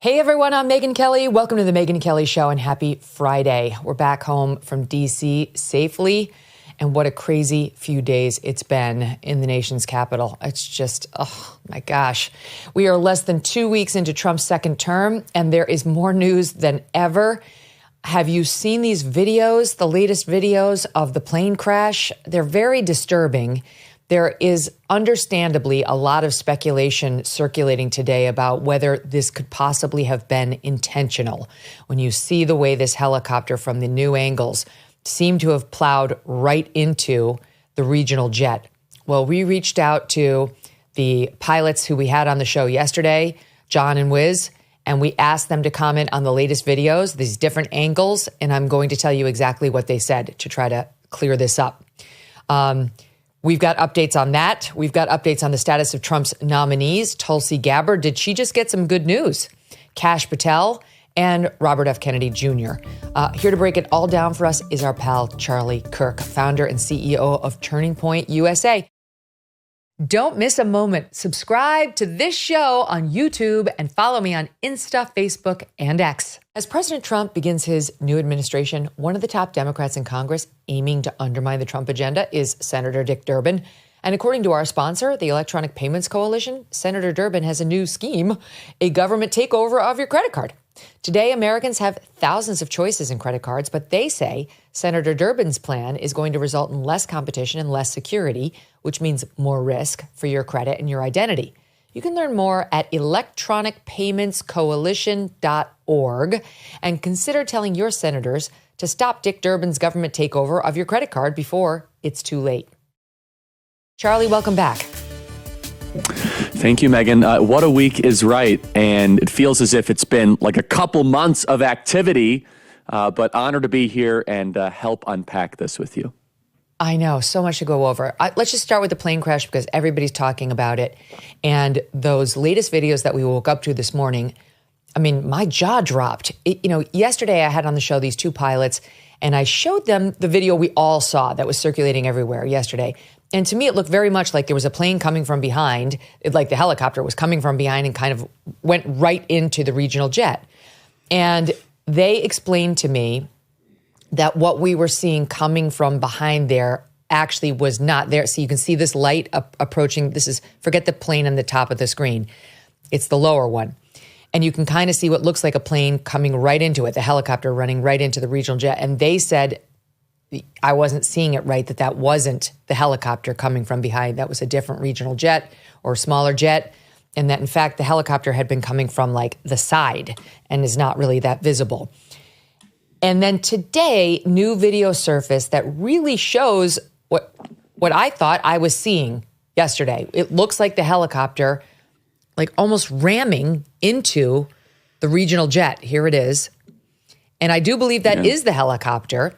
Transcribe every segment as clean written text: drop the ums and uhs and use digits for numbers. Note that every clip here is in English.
Hey everyone, I'm Megyn Kelly. Welcome to the Megyn Kelly Show and happy Friday. We're back home from DC safely, and what a crazy few days it's been in the nation's capital. It's just, oh my gosh. We are less than 2 weeks into Trump's second term, and there is more news than ever. Have you seen these videos, the latest videos of the plane crash? They're very disturbing. There is understandably a lot of speculation circulating today about whether this could possibly have been intentional. When you see the way this helicopter from the new angles seemed to have plowed right into the regional jet. Well, we reached out to the pilots who we had on the show yesterday, John and Wiz, and we asked them to comment on the latest videos, these different angles, and I'm going to tell you exactly what they said to try to clear this up. We've got updates on that. We've got updates on the status of Trump's nominees. Tulsi Gabbard, did she just get some good news? Kash Patel and Robert F. Kennedy Jr. Here to break it all down for us is our pal Charlie Kirk, founder and CEO of Turning Point USA. Don't miss a moment. Subscribe to this show on YouTube and follow me on Insta, Facebook, and X. As President Trump begins his new administration, one of the top Democrats in Congress aiming to undermine the Trump agenda is Senator Dick Durbin. And according to our sponsor, the Electronic Payments Coalition, Senator Durbin has a new scheme, a government takeover of your credit card. Today, Americans have thousands of choices in credit cards, but they say Senator Durbin's plan is going to result in less competition and less security, which means more risk for your credit and your identity. You can learn more at electronicpaymentscoalition.org and consider telling your senators to stop Dick Durbin's government takeover of your credit card before it's too late. Charlie, welcome back. Thank you, Megyn. What a week is right. And it feels as if it's been like a couple months of activity, but honored to be here and help unpack this with you. I know, so much to go over. Let's just start with the plane crash because everybody's talking about it. And those latest videos that we woke up to this morning, I mean, my jaw dropped. Yesterday I had on the show these two pilots, and I showed them the video we all saw that was circulating everywhere yesterday. And to me, it looked very much like there was a plane coming from behind, like the helicopter was coming from behind and kind of went right into the regional jet. And they explained to me that what we were seeing coming from behind there actually was not there. So you can see this light approaching. Forget the plane on the top of the screen. It's the lower one. And you can kind of see what looks like a plane coming right into it, the helicopter running right into the regional jet. And they said, I wasn't seeing it right, that wasn't the helicopter coming from behind. That was a different regional jet or smaller jet. And that, in fact, the helicopter had been coming from like the side and is not really that visible. And then today, new video surfaced that really shows what I thought I was seeing yesterday. It looks like the helicopter, like almost ramming into the regional jet. Here it is. And I do believe that is the helicopter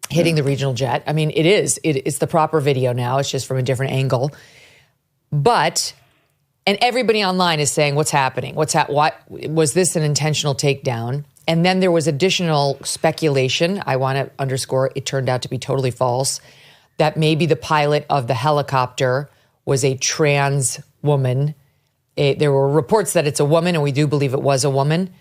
hitting the regional jet. I mean, it is. It's the proper video now. It's just from a different angle. And everybody online is saying, what's happening? What was this an intentional takedown? And then there was additional speculation. I want to underscore, it turned out to be totally false, that maybe the pilot of the helicopter was a trans woman. There were reports that it's a woman, and we do believe it was a woman.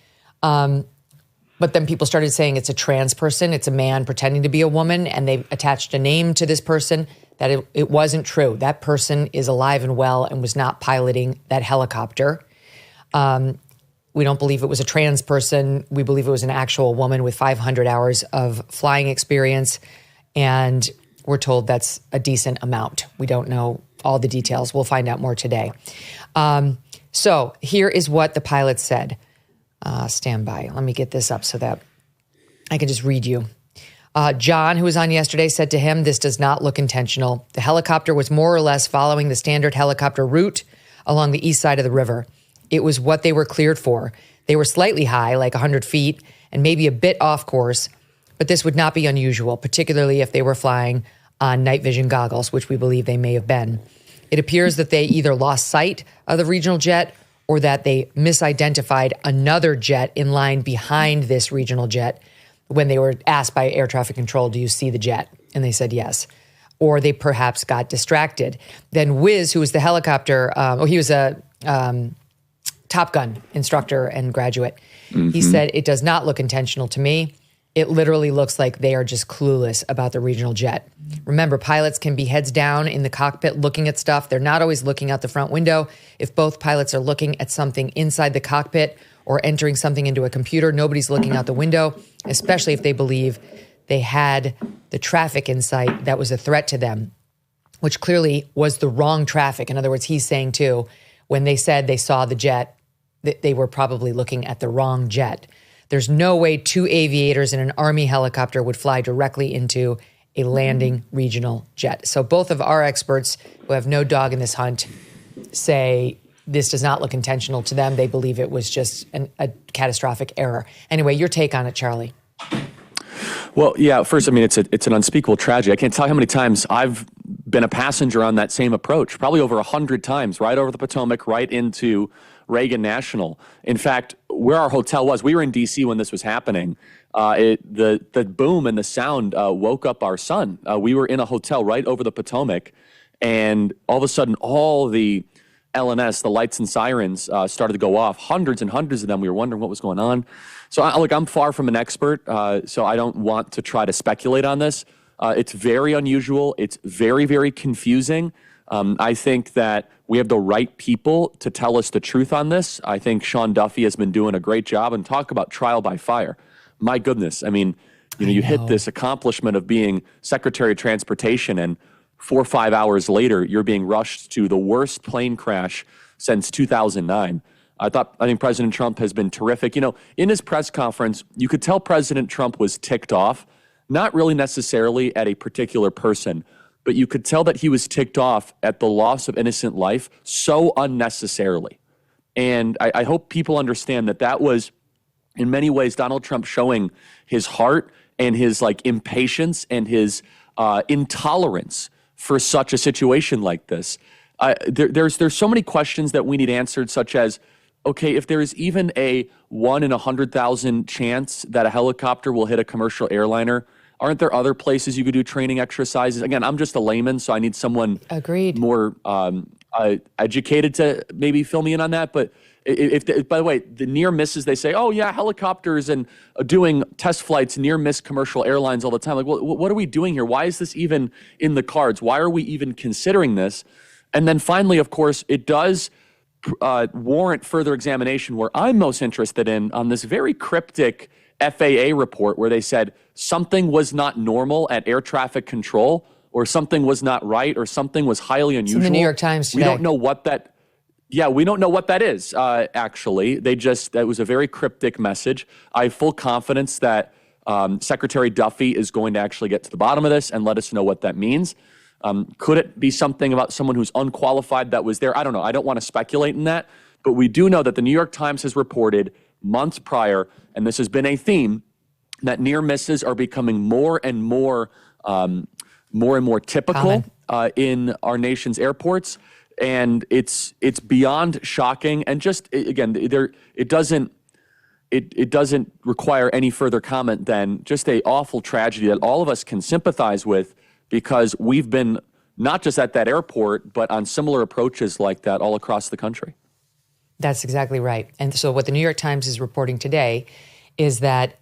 But then people started saying it's a trans person. It's a man pretending to be a woman, and they attached a name to this person. That it wasn't true. That person is alive and well and was not piloting that helicopter. We don't believe it was a trans person. We believe it was an actual woman with 500 hours of flying experience. And we're told that's a decent amount. We don't know all the details. We'll find out more today. So here is what the pilot said. Stand by. Let me get this up so that I can just read you. John, who was on yesterday, said to him, "This does not look intentional. The helicopter was more or less following the standard helicopter route along the east side of the river. It was what they were cleared for. They were slightly high, like 100 feet, and maybe a bit off course, but this would not be unusual, particularly if they were flying on night vision goggles, which we believe they may have been. It appears that they either lost sight of the regional jet or that they misidentified another jet in line behind this regional jet when they were asked by air traffic control, do you see the jet? And they said yes. Or they perhaps got distracted. Then Wiz, who was the helicopter, he was a Top Gun instructor and graduate. He said, it does not look intentional to me. It literally looks like they are just clueless about the regional jet. Remember, pilots can be heads down in the cockpit looking at stuff. They're not always looking out the front window. If both pilots are looking at something inside the cockpit or entering something into a computer, nobody's looking out the window, especially if they believe they had the traffic in sight that was a threat to them, which clearly was the wrong traffic. In other words, he's saying too, when they said they saw the jet, that they were probably looking at the wrong jet. There's no way two aviators in an Army helicopter would fly directly into a landing regional jet. So both of our experts, who have no dog in this hunt, say this does not look intentional to them. They believe it was just a catastrophic error. Anyway, your take on it, Charlie. Well, yeah, first, I mean, it's an unspeakable tragedy. I can't tell you how many times I've been a passenger on that same approach, probably over 100 times, right over the Potomac, right into Reagan National. In fact, where our hotel was, we were in D.C. when this was happening. The boom and the sound woke up our son. We were in a hotel right over the Potomac, and all of a sudden, all the LNS, the lights and sirens, started to go off. Hundreds and hundreds of them. We were wondering what was going on. So, I'm far from an expert, so I don't want to try to speculate on this. It's very unusual. It's very, very confusing. I think that we have the right people to tell us the truth on this. I think Sean Duffy has been doing a great job. And talk about trial by fire. My goodness. I mean, you hit this accomplishment of being Secretary of Transportation, and 4 or 5 hours later, you're being rushed to the worst plane crash since 2009. I think President Trump has been terrific. In his press conference, you could tell President Trump was ticked off, not really necessarily at a particular person, but you could tell that he was ticked off at the loss of innocent life so unnecessarily. And I hope people understand that was, in many ways, Donald Trump showing his heart and his impatience and his intolerance for such a situation like this. There's so many questions that we need answered, such as, okay, if there is even a 1 in 100,000 chance that a helicopter will hit a commercial airliner, aren't there other places you could do training exercises? Again, I'm just a layman, so I need someone more educated to maybe fill me in on that. But if by the way, the near misses, they say, oh yeah, helicopters and doing test flights, near miss commercial airlines all the time. Well, what are we doing here? Why is this even in the cards? Why are we even considering this? And then finally, of course, it does warrant further examination, where I'm most interested in on this very cryptic FAA report where they said something was not normal at air traffic control, or something was not right, or something was highly unusual. It's in the New York Times today. We don't know what that. Yeah, we don't know what that is. Actually, that was a very cryptic message. I have full confidence that Secretary Duffy is going to actually get to the bottom of this and let us know what that means. Could it be something about someone who's unqualified that was there? I don't know. I don't want to speculate in that. But we do know that the New York Times has reported months prior, and this has been a theme, that near misses are becoming more and more typical in our nation's airports. And it's beyond shocking. And just, again, it doesn't require any further comment than just an awful tragedy that all of us can sympathize with, because we've been not just at that airport, but on similar approaches like that all across the country. That's exactly right. And so what the New York Times is reporting today is that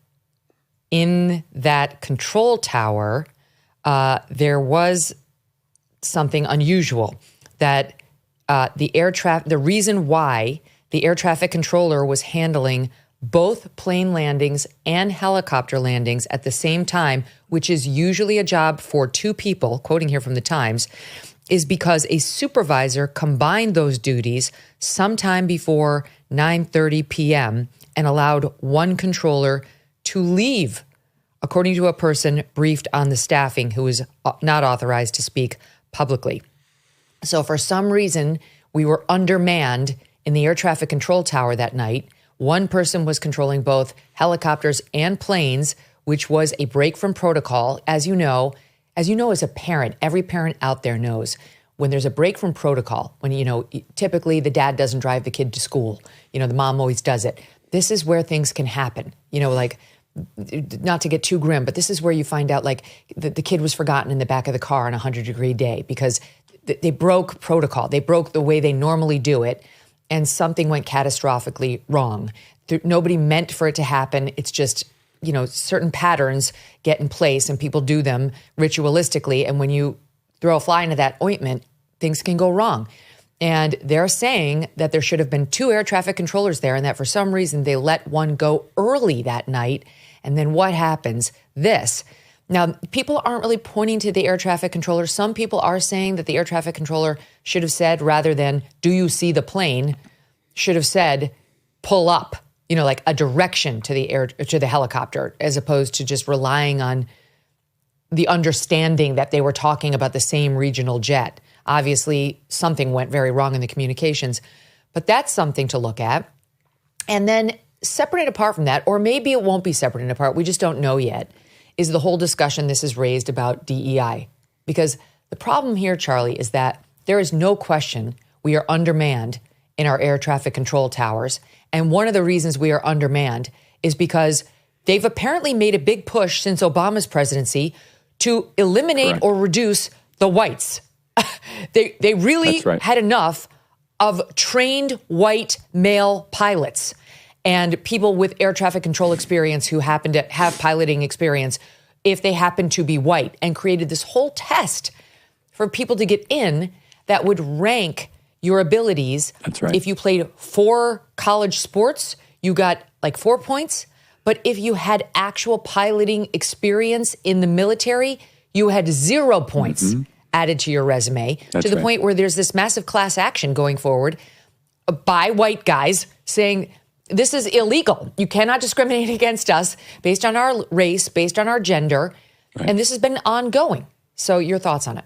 in that control tower, there was something unusual, that the reason why the air traffic controller was handling both plane landings and helicopter landings at the same time, which is usually a job for two people, quoting here from the Times, is because a supervisor combined those duties sometime before 9:30 p.m. and allowed one controller to leave, according to a person briefed on the staffing who is not authorized to speak publicly. So for some reason, we were undermanned in the air traffic control tower that night. One person was controlling both helicopters and planes, which was a break from protocol. As you know, as a parent, every parent out there knows when there's a break from protocol, when, typically the dad doesn't drive the kid to school, the mom always does it. This is where things can happen, not to get too grim, but this is where you find out the kid was forgotten in the back of the car on a 100-degree day because they broke protocol. They broke the way they normally do it. and something went catastrophically wrong. Nobody meant for it to happen. It's just, certain patterns get in place and people do them ritualistically. And when you throw a fly into that ointment, things can go wrong. And they're saying that there should have been 2 air traffic controllers there and that for some reason they let one go early that night. And then what happens? This. Now, people aren't really pointing to the air traffic controller. Some people are saying that the air traffic controller should have said, rather than, do you see the plane, should have said, pull up, like a direction to the helicopter, as opposed to just relying on the understanding that they were talking about the same regional jet. Obviously, something went very wrong in the communications, but that's something to look at. And then separate and apart from that, or maybe it won't be separate and apart, we just don't know yet, is the whole discussion this is raised about DEI. Because the problem here, Charlie, is that there is no question we are undermanned in our air traffic control towers. And one of the reasons we are undermanned is because they've apparently made a big push since Obama's presidency to eliminate or reduce the whites. They really had enough of trained white male pilots and people with air traffic control experience who happen to have piloting experience if they happen to be white, and created this whole test for people to get in that would rank your abilities. That's right. If you played 4 college sports, you got like 4 points. But if you had actual piloting experience in the military, you had 0 points added to your resume. That's to the point where there's this massive class action going forward by white guys saying, this is illegal. You cannot discriminate against us based on our race, based on our gender. Right. And this has been ongoing. So your thoughts on it?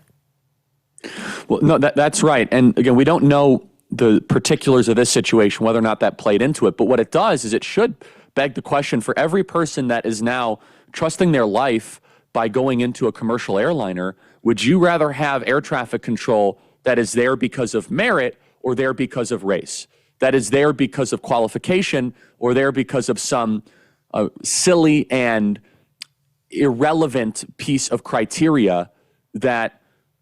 Well, no, that's right. And again, we don't know the particulars of this situation, whether or not that played into it. But what it does is it should beg the question for every person that is now trusting their life by going into a commercial airliner. Would you rather have air traffic control that is there because of merit or there because of race? That is there because of qualification or there because of some silly and irrelevant piece of criteria that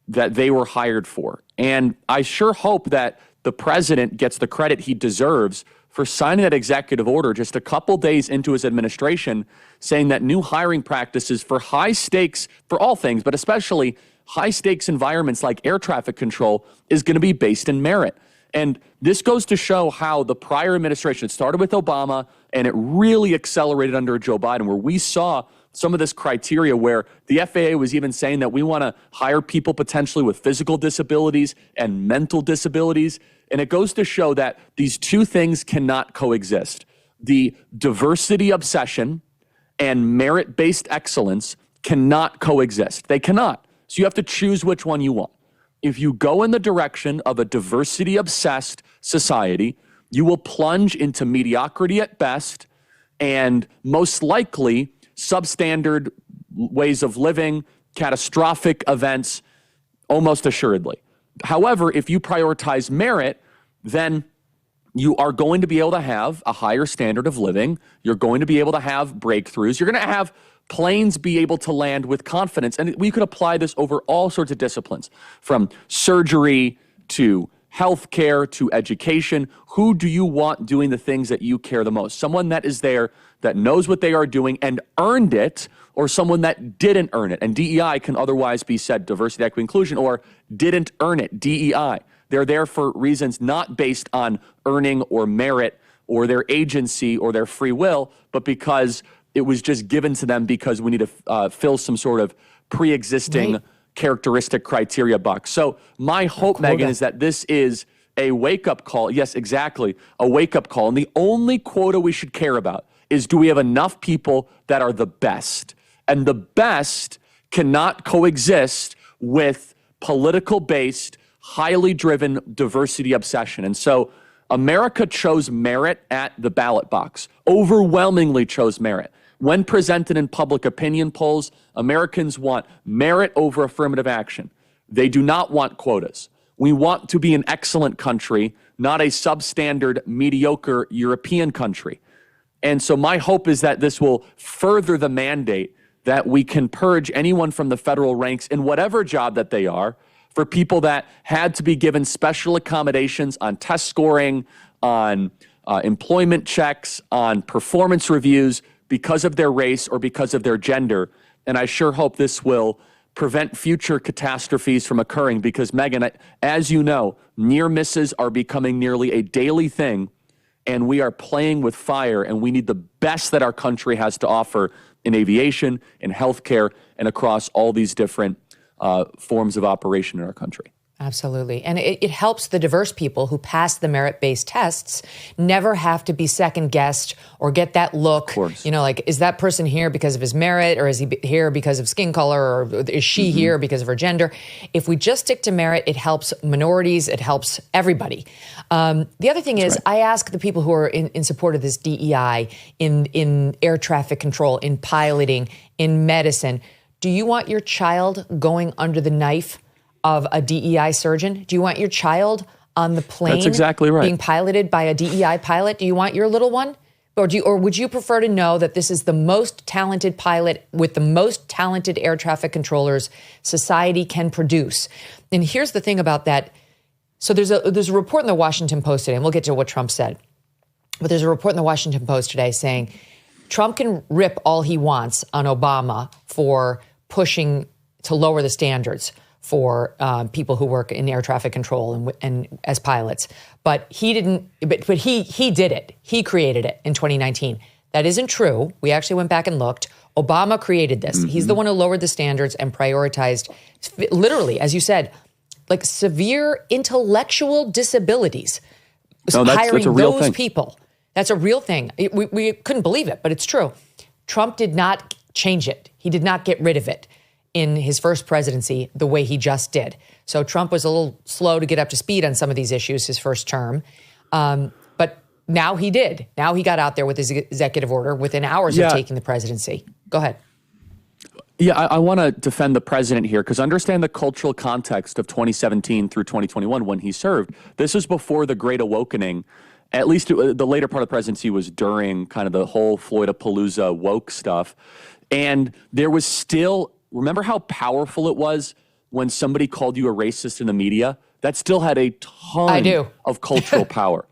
they were hired for? And I sure hope that the president gets the credit he deserves for signing that executive order just a couple days into his administration, saying that new hiring practices for high stakes, for all things, but especially high stakes environments like air traffic control, is going to be based in merit. And this goes to show how the prior administration, it started with Obama and it really accelerated under Joe Biden, where we saw some of this criteria where the FAA was even saying that we want to hire people potentially with physical disabilities and mental disabilities. And it goes to show that these two things cannot coexist. The diversity obsession and merit-based excellence cannot coexist. They cannot. So you have to choose which one you want. If you go in the direction of a diversity-obsessed society, you will plunge into mediocrity at best and most likely substandard ways of living, catastrophic events, almost assuredly. However, if you prioritize merit, then you are going to be able to have a higher standard of living. You're going to be able to have breakthroughs. You're going to have planes be able to land with confidence. And we could apply this over all sorts of disciplines, from surgery to healthcare to education. Who do you want doing the things that you care the most? Someone that is there, that knows what they are doing and earned it, or someone that didn't earn it? And DEI can otherwise be said diversity, equity, inclusion, or didn't earn it, DEI. They're there for reasons not based on earning or merit or their agency or their free will, but because it was just given to them because we need to fill some sort of pre-existing characteristic criteria box. So my hope, Megyn, is that this is a wake-up call. Yes, exactly, a wake-up call. And the only quota we should care about is, do we have enough people that are the best? And the best cannot coexist with political-based, highly driven diversity obsession. And so America chose merit at the ballot box, overwhelmingly chose merit. When presented in public opinion polls, Americans want merit over affirmative action. They do not want quotas. We want to be an excellent country, not a substandard, mediocre European country. And so my hope is that this will further the mandate that we can purge anyone from the federal ranks in whatever job that they are, for people that had to be given special accommodations on test scoring, on employment checks, on performance reviews because of their race or because of their gender. And I sure hope this will prevent future catastrophes from occurring because, Megyn, as you know, near misses are becoming nearly a daily thing, and we are playing with fire, and we need the best that our country has to offer in aviation, in healthcare, and across all these different forms of operation in our country. Absolutely. And it helps the diverse people who pass the merit-based tests never have to be second-guessed or get that look. Of course. You know, like, is that person here because of his merit, or is he here because of skin color, or is she here because of her gender? If we just stick to merit, it helps minorities, it helps everybody. The other thing is, I ask the people who are in support of this DEI, in air traffic control, in piloting, in medicine, do you want your child going under the knife of a DEI surgeon? Do you want your child on the plane That's exactly right. being piloted by a DEI pilot? Do you want your little one? Or would you prefer to know that this is the most talented pilot with the most talented air traffic controllers society can produce? And here's the thing about that. So there's a report in the Washington Post today, and we'll get to what Trump said. But there's a report in the Washington Post today saying Trump can rip all he wants on Obama for pushing to lower the standards for people who work in air traffic control and as pilots. But he didn't, but he did it. He created it in 2019. That isn't true. We actually went back and looked. Obama created this. He's the one who lowered the standards and prioritized, literally, as you said, like severe intellectual disabilities. Hiring those people. That's a real thing. We couldn't believe it, but it's true. Trump did not change it. He did not get rid of it in his first presidency the way he just did. So Trump was a little slow to get up to speed on some of these issues his first term. But now he did. Now he got out there with his executive order within hours of taking the presidency. Go ahead. Yeah, I want to defend the president here because understand the cultural context of 2017 through 2021 when he served. This was before the Great Awakening. At least the later part of the presidency was during kind of the whole Floydapalooza woke stuff. And there was still, remember how powerful it was when somebody called you a racist in the media? That still had a ton of cultural power.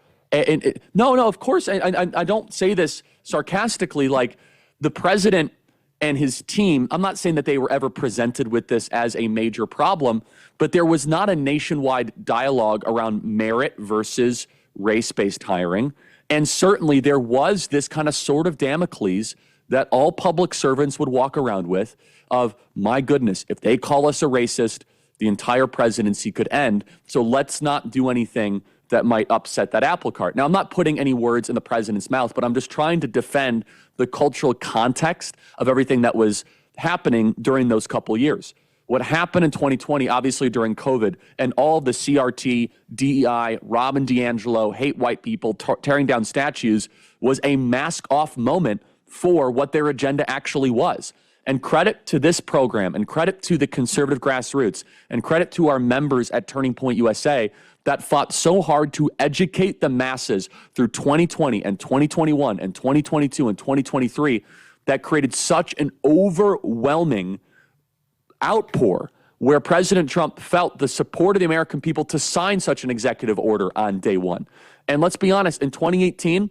No, of course, I don't say this sarcastically. Like the president and his team, I'm not saying that they were ever presented with this as a major problem, but there was not a nationwide dialogue around merit versus race-based hiring. And certainly there was this kind of sword of Damocles that all public servants would walk around with of, my goodness, if they call us a racist, the entire presidency could end. So let's not do anything that might upset that apple cart. Now, I'm not putting any words in the president's mouth, but I'm just trying to defend the cultural context of everything that was happening during those couple years. What happened in 2020, obviously during COVID, and all the CRT, DEI, Robin DiAngelo, hate white people, tearing down statues, was a mask-off moment for what their agenda actually was. And credit to this program, and credit to the conservative grassroots, and credit to our members at Turning Point USA that fought so hard to educate the masses through 2020 and 2021 and 2022 and 2023 that created such an overwhelming outpour where President Trump felt the support of the American people to sign such an executive order on day one. And let's be honest, in 2018,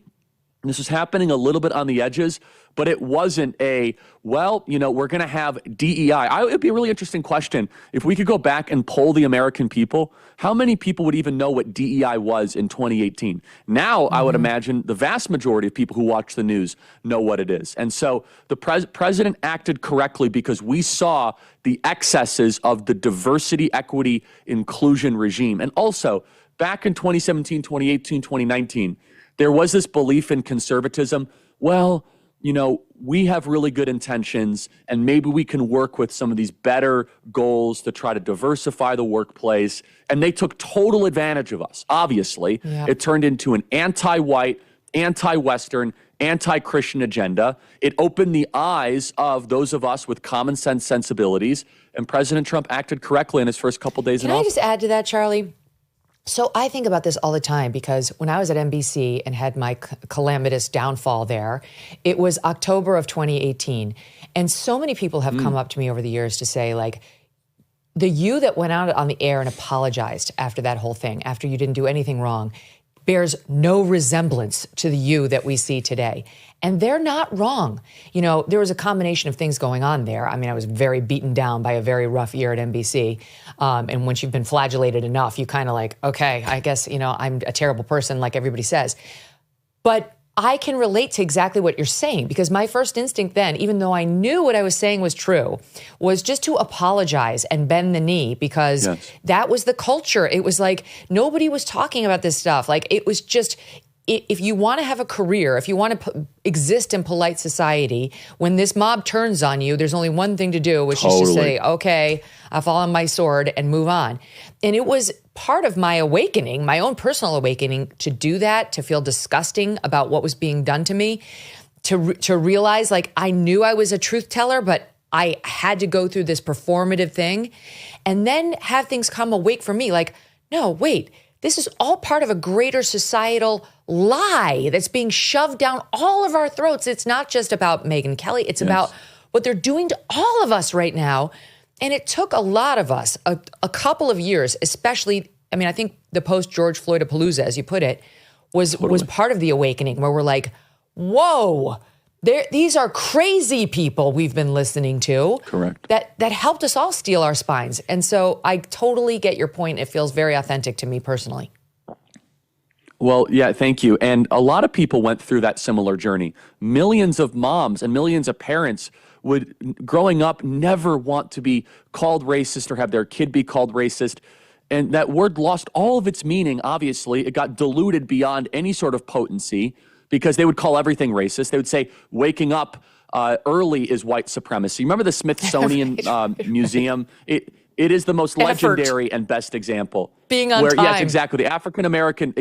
this was happening a little bit on the edges, but it wasn't a, well, you know, we're going to have DEI. It would be a really interesting question. If we could go back and poll the American people, how many people would even know what DEI was in 2018? Now, I would imagine the vast majority of people who watch the news know what it is. And so the president acted correctly because we saw the excesses of the diversity, equity, inclusion regime. And also, back in 2017, 2018, 2019, there was this belief in conservatism. Well, you know, we have really good intentions and maybe we can work with some of these better goals to try to diversify the workplace. And they took total advantage of us. Obviously, it turned into an anti-white, anti-Western, anti-Christian agenda. It opened the eyes of those of us with common sense sensibilities. And President Trump acted correctly in his first couple days in office. Can I just add to that, Charlie? So I think about this all the time because when I was at NBC and had my calamitous downfall there, it was October of 2018. And so many people have come up to me over the years to say, like, the you that went out on the air and apologized after that whole thing, after you didn't do anything wrong, bears no resemblance to the you that we see today. And they're not wrong. You know, there was a combination of things going on there. I mean, I was very beaten down by a very rough year at NBC. And once you've been flagellated enough, you kind of like, okay, I guess, you know, I'm a terrible person like everybody says. But I can relate to exactly what you're saying, because my first instinct then, even though I knew what I was saying was true, was just to apologize and bend the knee, because that was the culture. It was like nobody was talking about this stuff. Like it was just, if you want to have a career, if you want to exist in polite society, when this mob turns on you, there's only one thing to do, which is to say, okay, I'll fall on my sword and move on. And it was part of my awakening, my own personal awakening, to do that, to feel disgusting about what was being done to me, to realize like I knew I was a truth teller, but I had to go through this performative thing, and then have things come awake for me like, no, wait, this is all part of a greater societal lie that's being shoved down all of our throats. It's not just about Megyn Kelly. It's about what they're doing to all of us right now. And it took a lot of us, a couple of years, especially, I mean, I think the post-George Floyd-apalooza, as you put it, was part of the awakening, where we're like, whoa, these are crazy people we've been listening to. Correct. That helped us all steel our spines. And so I totally get your point. It feels very authentic to me personally. Well, yeah, thank you. And a lot of people went through that similar journey. Millions of moms and millions of parents would, growing up, never want to be called racist or have their kid be called racist. And that word lost all of its meaning, obviously. It got diluted beyond any sort of potency, because they would call everything racist. They would say waking up early is white supremacy. Remember the Smithsonian Museum? It is the most legendary and best example. Being on time. Yes, exactly. The African American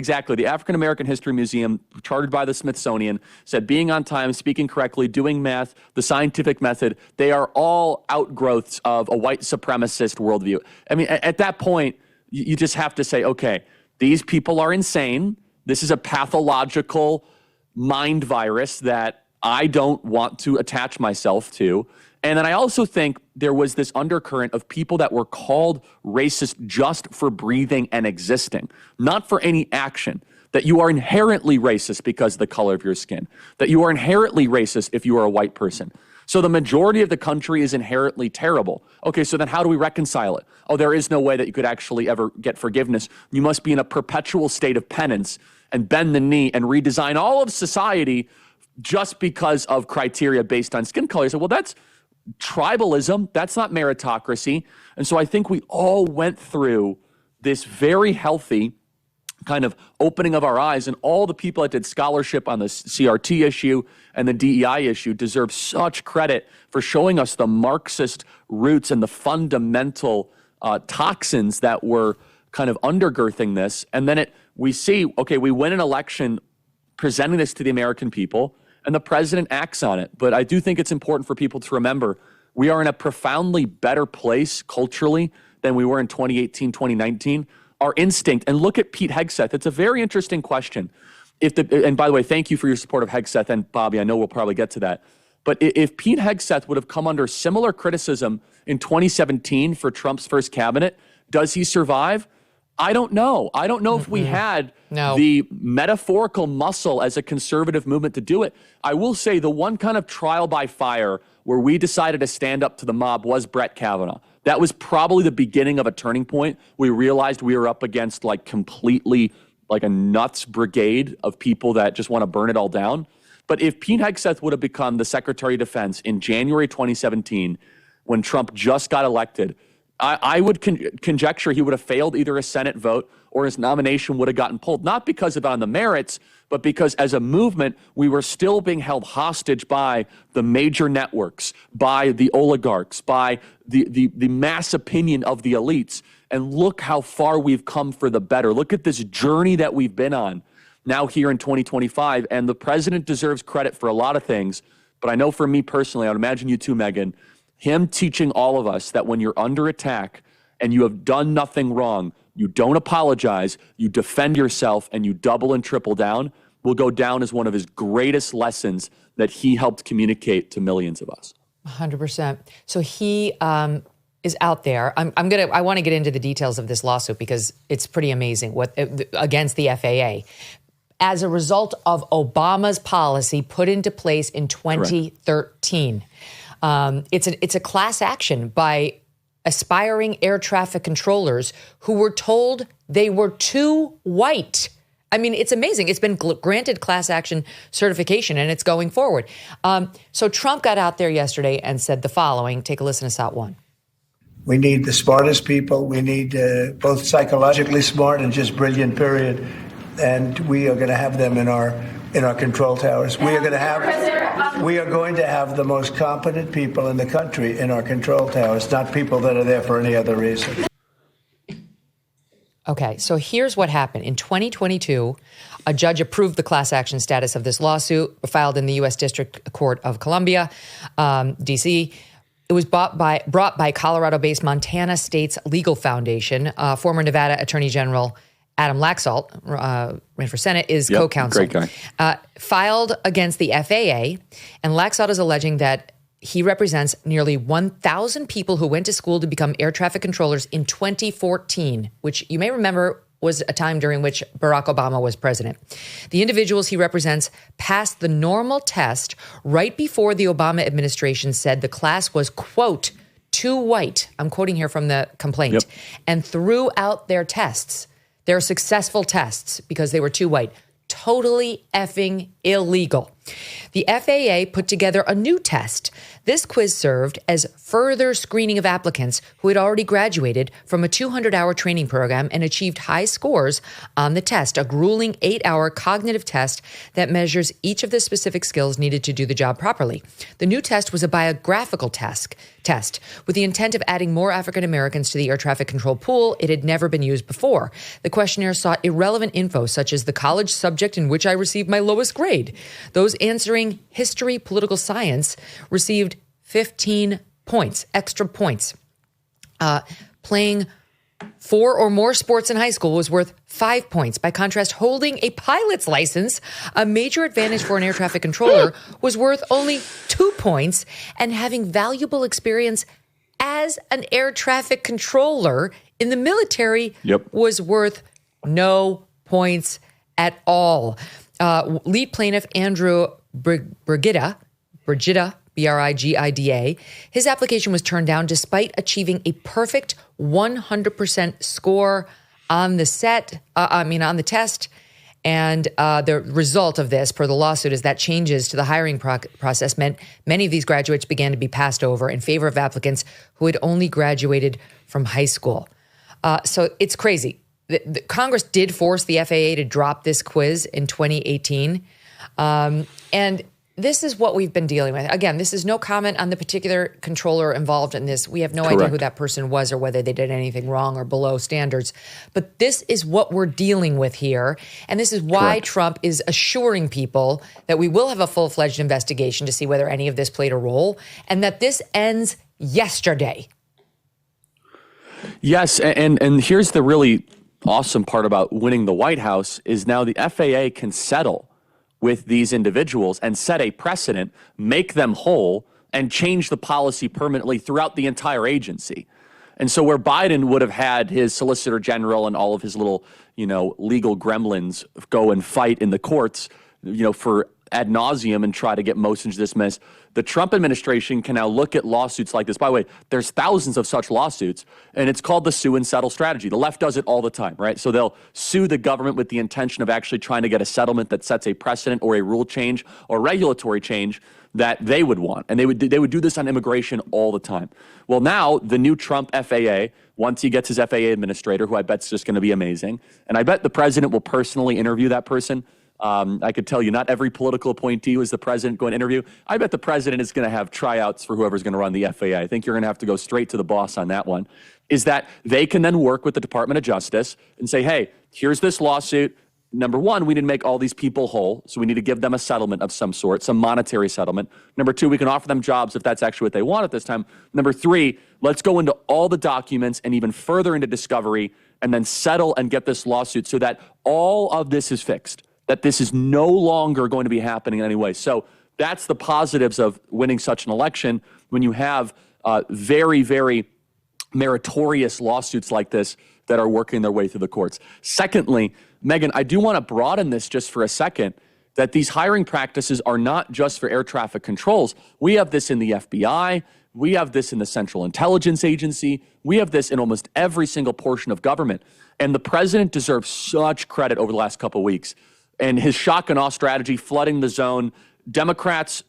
History Museum, chartered by the Smithsonian, said being on time, speaking correctly, doing math, the scientific method, they are all outgrowths of a white supremacist worldview. I mean, at that point, you just have to say, okay, these people are insane. This is a pathological mind virus that I don't want to attach myself to. And then I also think there was this undercurrent of people that were called racist just for breathing and existing, not for any action. That you are inherently racist because of the color of your skin. That you are inherently racist if you are a white person. So the majority of the country is inherently terrible. Okay, so then how do we reconcile it? Oh, there is no way that you could actually ever get forgiveness. You must be in a perpetual state of penance and bend the knee and redesign all of society just because of criteria based on skin color. So, well, that's tribalism. That's not meritocracy. And so I think we all went through this very healthy kind of opening of our eyes, and all the people that did scholarship on the CRT issue and the DEI issue deserve such credit for showing us the Marxist roots and the fundamental toxins that were kind of undergirthing this. And then we see, okay, we win an election presenting this to the American people, and the president acts on it. But I do think it's important for people to remember we are in a profoundly better place culturally than we were in 2018, 2019. Our instinct, and look at Pete Hegseth. It's a very interesting question. And by the way, thank you for your support of Hegseth and Bobby. I know we'll probably get to that. But if Pete Hegseth would have come under similar criticism in 2017 for Trump's first cabinet, does he survive? I don't know. I don't know if we had the metaphorical muscle as a conservative movement to do it. I will say the one kind of trial by fire where we decided to stand up to the mob was Brett Kavanaugh. That was probably the beginning of a turning point. We realized we were up against like completely like a nuts brigade of people that just want to burn it all down. But if Pete Hegseth would have become the Secretary of Defense in January 2017, when Trump just got elected, I would conjecture he would have failed either a Senate vote or his nomination would have gotten pulled, not because of on the merits, but because as a movement, we were still being held hostage by the major networks, by the oligarchs, by the mass opinion of the elites. And look how far we've come for the better. Look at this journey that we've been on now here in 2025. And the president deserves credit for a lot of things. But I know for me personally, I would imagine you too, Megyn, him teaching all of us that when you're under attack and you have done nothing wrong, you don't apologize, you defend yourself, and you double and triple down, will go down as one of his greatest lessons that he helped communicate to millions of us. 100%. So he is out there. I want to get into the details of this lawsuit because it's pretty amazing against the FAA. As a result of Obama's policy put into place in 2013. It's a class action by aspiring air traffic controllers who were told they were too white. I mean, it's amazing. It's been granted class action certification and it's going forward. So Trump got out there yesterday and said the following. Take a listen to SOT 1. We need the smartest people. We need both psychologically smart and just brilliant, period. And we are going to have them in our control towers. We are going to have the most competent people in the country in our control towers, not people that are there for any other reason. Okay, so here's what happened. In 2022, a judge approved the class action status of this lawsuit filed in the U.S. District Court of Columbia, D.C. It was brought by Colorado-based Montana State's Legal Foundation. Former Nevada Attorney General Adam Laxalt, ran for Senate, is co-counsel. Great guy. Filed against the FAA, and Laxalt is alleging that he represents nearly 1,000 people who went to school to become air traffic controllers in 2014, which you may remember was a time during which Barack Obama was president. The individuals he represents passed the normal test right before the Obama administration said the class was, quote, too white. I'm quoting here from the complaint. And threw out their tests. Their successful tests because they were too white. Totally effing illegal. The FAA put together a new test. This quiz served as further screening of applicants who had already graduated from a 200-hour training program and achieved high scores on the test, a grueling 8-hour cognitive test that measures each of the specific skills needed to do the job properly. The new test was a biographical test with the intent of adding more African Americans to the air traffic control pool. It had never been used before. The questionnaire sought irrelevant info such as the college subject in which I received my lowest grade. Those answering history, political science received 15 points, extra points. Playing 4 or more sports in high school was worth 5 points. By contrast, holding a pilot's license, a major advantage for an air traffic controller, was worth only 2 points, and having valuable experience as an air traffic controller in the military was worth no points at all. Lead plaintiff Andrew Brigida, Brigida, his application was turned down despite achieving a perfect 100% score on the test. And the result of this, per the lawsuit, is that changes to the hiring process meant many of these graduates began to be passed over in favor of applicants who had only graduated from high school. So it's crazy. The Congress did force the FAA to drop this quiz in 2018. And this is what we've been dealing with. Again, this is no comment on the particular controller involved in this. We have no idea who that person was or whether they did anything wrong or below standards. But this is what we're dealing with here. And this is why Trump is assuring people that we will have a full-fledged investigation to see whether any of this played a role and that this ends yesterday. Yes, and here's the really awesome part about winning the White House is now the FAA can settle with these individuals and set a precedent, make them whole, and change the policy permanently throughout the entire agency. And so where Biden would have had his Solicitor General and all of his little, legal gremlins go and fight in the courts, for ad nauseum and try to get motions dismissed, the Trump administration can now look at lawsuits like this. By the way, there's thousands of such lawsuits, and it's called the sue and settle strategy. The left does it all the time, right? So they'll sue the government with the intention of actually trying to get a settlement that sets a precedent or a rule change or regulatory change that they would want. And they would do this on immigration all the time. Well, now the new Trump FAA, once he gets his FAA administrator, who I bet is just going to be amazing, and I bet the president will personally interview that person. I could tell you not every political appointee was the president going to interview. I bet the president is going to have tryouts for whoever's going to run the FAA. I think you're going to have to go straight to the boss on that one, is that they can then work with the Department of Justice and say, hey, here's this lawsuit. Number one, we need to make all these people whole, so we need to give them a settlement of some sort, some monetary settlement. Number two, we can offer them jobs if that's actually what they want at this time. Number three, let's go into all the documents and even further into discovery and then settle and get this lawsuit so that all of this is fixed, that this is no longer going to be happening anyway. So that's the positives of winning such an election when you have very, very meritorious lawsuits like this that are working their way through the courts. Secondly, Megyn, I do want to broaden this just for a second, that these hiring practices are not just for air traffic controls. We have this in the FBI. We have this in the Central Intelligence Agency. We have this in almost every single portion of government. And the president deserves such credit over the last couple of weeks. And his shock and awe strategy, flooding the zone, Democrats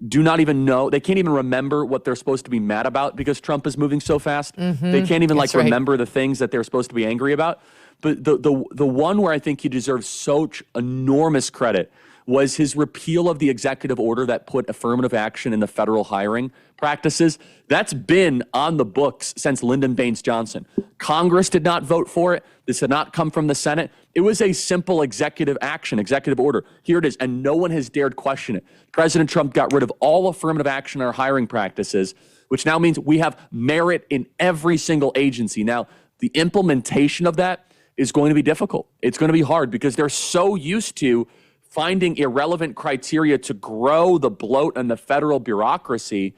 do not even know. They can't even remember what they're supposed to be mad about because Trump is moving so fast. They can't even remember the things that they're supposed to be angry about. But the one where I think he deserves such enormous credit was his repeal of the executive order that put affirmative action in the federal hiring practices. That's been on the books since Lyndon Baines Johnson. Congress did not vote for it. This did not come from the Senate. It was a simple executive action, executive order. Here it is, and no one has dared question it. President Trump got rid of all affirmative action in our hiring practices, which now means we have merit in every single agency. Now, the implementation of that is going to be difficult. It's going to be hard because they're so used to finding irrelevant criteria to grow the bloat and the federal bureaucracy.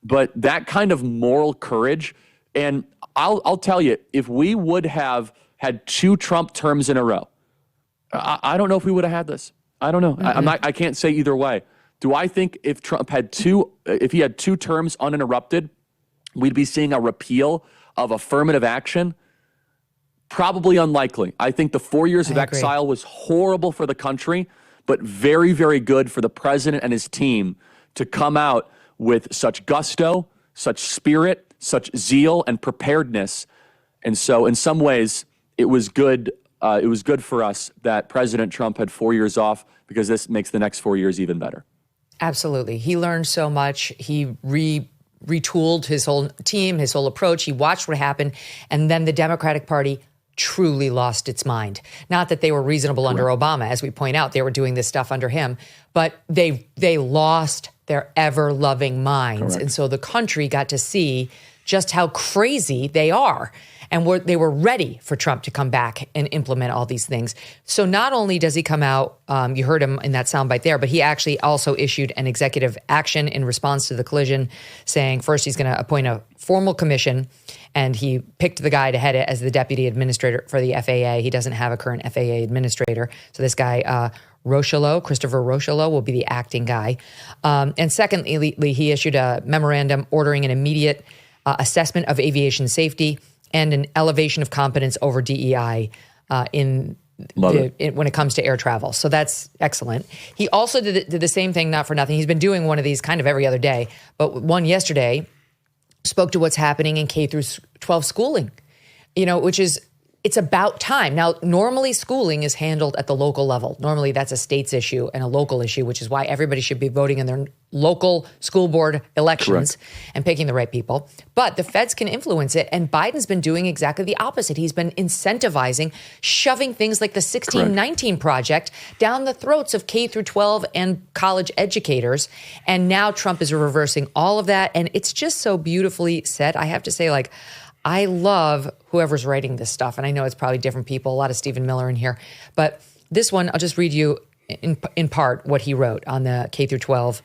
But that kind of moral courage, and I'll tell you, if we would have had 2 Trump terms in a row, I don't know if we would have had this. I don't know. I can't say either way. Do I think if Trump had if he had 2 terms uninterrupted, we'd be seeing a repeal of affirmative action? Probably unlikely. I think the 4 years of exile was horrible for the country, but very, very good for the president and his team to come out with such gusto, such spirit, such zeal and preparedness. And so in some ways, it was good. It was good for us that President Trump had 4 years off because this makes the next 4 years even better. Absolutely. He learned so much. He retooled his whole team, his whole approach. He watched what happened. And then the Democratic Party truly lost its mind. Not that they were reasonable under Obama. As we point out, they were doing this stuff under him. But they lost their ever-loving minds. And so the country got to see just how crazy they are. And they were ready for Trump to come back and implement all these things. So not only does he come out, you heard him in that soundbite there, but he actually also issued an executive action in response to the collision, saying first he's going to appoint a formal commission, and he picked the guy to head it as the deputy administrator for the FAA. He doesn't have a current FAA administrator. So this guy, Christopher Rocheleau, will be the acting guy. And secondly, he issued a memorandum ordering an immediate assessment of aviation safety and an elevation of competence over DEI when it comes to air travel. So that's excellent. He also did the same thing, not for nothing. He's been doing one of these kind of every other day, but one yesterday spoke to what's happening in K through 12 schooling, which is, it's about time. Now, normally schooling is handled at the local level. Normally that's a state's issue and a local issue, which is why everybody should be voting in their local school board elections and picking the right people. But the feds can influence it. And Biden's been doing exactly the opposite. He's been incentivizing, shoving things like the 1619 Project down the throats of K through 12 and college educators. And now Trump is reversing all of that. And it's just so beautifully said. I have to say, I love whoever's writing this stuff. And I know it's probably different people, a lot of Stephen Miller in here. But this one, I'll just read you in part what he wrote on the K through 12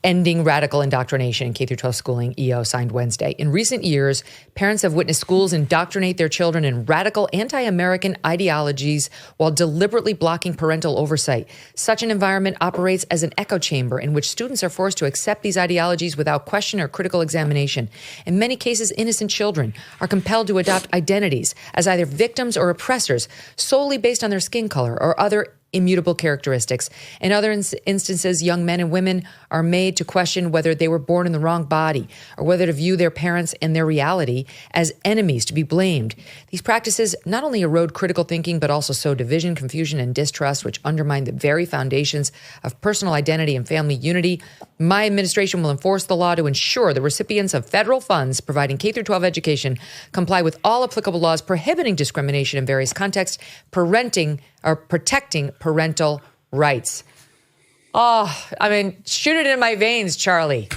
Ending Radical Indoctrination in K through 12 Schooling, EO, signed Wednesday. In recent years, parents have witnessed schools indoctrinate their children in radical anti-American ideologies while deliberately blocking parental oversight. Such an environment operates as an echo chamber in which students are forced to accept these ideologies without question or critical examination. In many cases, innocent children are compelled to adopt identities as either victims or oppressors solely based on their skin color or other immutable characteristics. In other instances, young men and women are made to question whether they were born in the wrong body or whether to view their parents and their reality as enemies to be blamed. These practices not only erode critical thinking, but also sow division, confusion, and distrust, which undermine the very foundations of personal identity and family unity. My administration will enforce the law to ensure the recipients of federal funds providing K through 12 education comply with all applicable laws prohibiting discrimination in various contexts, protecting parental rights. Oh, shoot it in my veins, Charlie.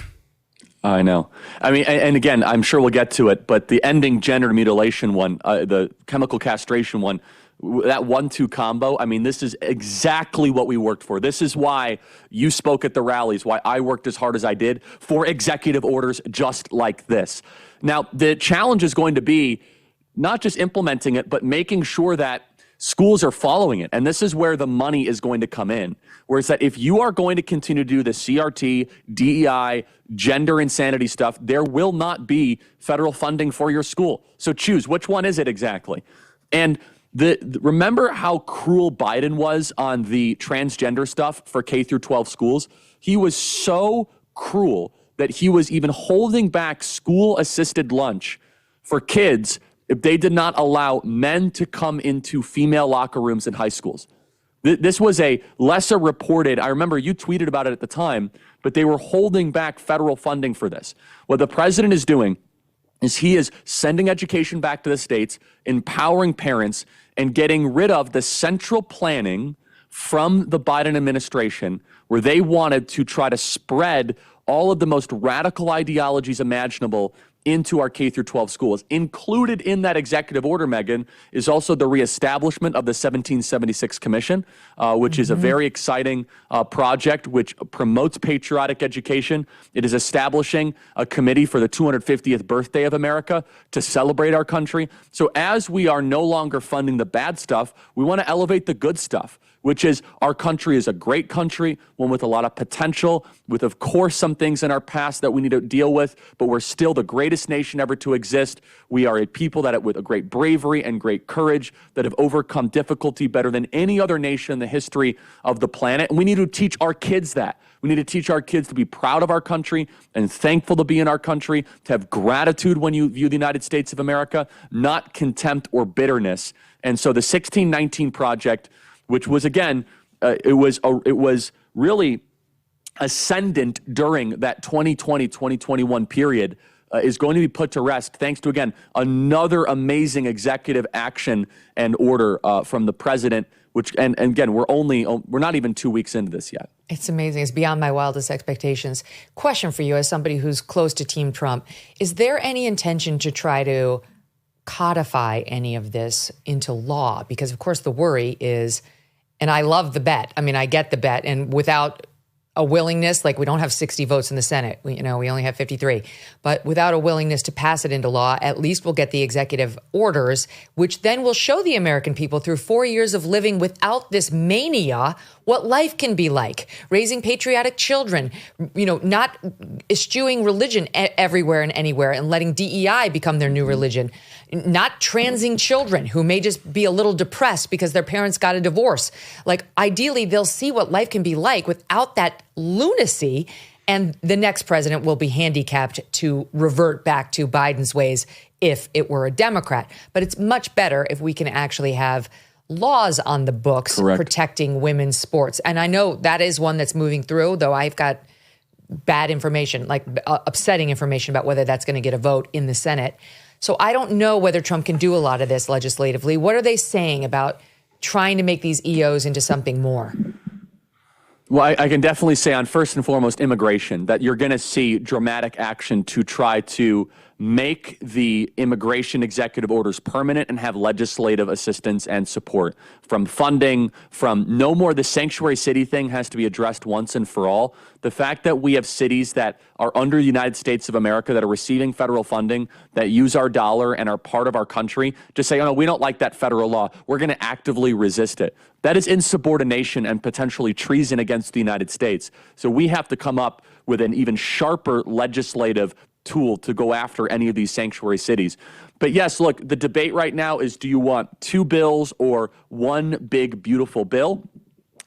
I know. And again, I'm sure we'll get to it, but the ending gender mutilation one, the chemical castration one, that 1-2 combo, I mean, this is exactly what we worked for. This is why you spoke at the rallies, why I worked as hard as I did for executive orders just like this. Now, the challenge is going to be not just implementing it, but making sure that schools are following it. And this is where the money is going to come in, where it's that if you are going to continue to do the CRT, DEI, gender insanity stuff, there will not be federal funding for your school. So choose, which one is it exactly? And remember how cruel Biden was on the transgender stuff for K through 12 schools? He was so cruel that he was even holding back school-assisted lunch for kids if they did not allow men to come into female locker rooms in high schools. This was a lesser reported, I remember you tweeted about it at the time, but they were holding back federal funding for this. What the president is doing is he is sending education back to the states, empowering parents, and getting rid of the central planning from the Biden administration where they wanted to try to spread all of the most radical ideologies imaginable into our K through 12 schools. Included in that executive order, Megyn, is also the reestablishment of the 1776 Commission, which is a very exciting project which promotes patriotic education. It is establishing a committee for the 250th birthday of America to celebrate our country. So as we are no longer funding the bad stuff, we want to elevate the good stuff, which is our country is a great country, one with a lot of potential, with, of course, some things in our past that we need to deal with, but we're still the greatest nation ever to exist. We are a people that, with a great bravery and great courage, that have overcome difficulty better than any other nation in the history of the planet. And we need to teach our kids that. We need to teach our kids to be proud of our country and thankful to be in our country, to have gratitude when you view the United States of America, not contempt or bitterness. And so the 1619 Project, which was, again, it was really ascendant during that 2020-2021 period, is going to be put to rest thanks to, again, another amazing executive action and order from the president, which, and again, we're not even 2 weeks into this yet. It's amazing. It's beyond my wildest expectations. Question for you, as somebody who's close to Team Trump, is there any intention to try to codify any of this into law? Because, of course, the worry is, and I love the bet. I mean, I get the bet. And without a willingness, like we don't have 60 votes in the Senate, we only have 53. But without a willingness to pass it into law, at least we'll get the executive orders, which then will show the American people through 4 years of living without this mania what life can be like, raising patriotic children, not eschewing religion everywhere and anywhere and letting DEI become their new religion, not transing children who may just be a little depressed because their parents got a divorce. Like, ideally, they'll see what life can be like without that lunacy, and the next president will be handicapped to revert back to Biden's ways if it were a Democrat. But it's much better if we can actually have laws on the books protecting women's sports. And I know that is one that's moving through, though I've got bad information, like upsetting information about whether that's going to get a vote in the Senate. So I don't know whether Trump can do a lot of this legislatively. What are they saying about trying to make these EOs into something more? Well, I can definitely say on first and foremost immigration that you're going to see dramatic action to try to make the immigration executive orders permanent and have legislative assistance and support from funding, from no more the sanctuary city thing has to be addressed once and for all. The fact that we have cities that are under the United States of America that are receiving federal funding, that use our dollar and are part of our country, just say, oh, no, we don't like that federal law. We're going to actively resist it. That is insubordination and potentially treason against the United States. So we have to come up with an even sharper legislative tool to go after any of these sanctuary cities. But yes, look, the debate right now is, do you want two bills or one big, beautiful bill?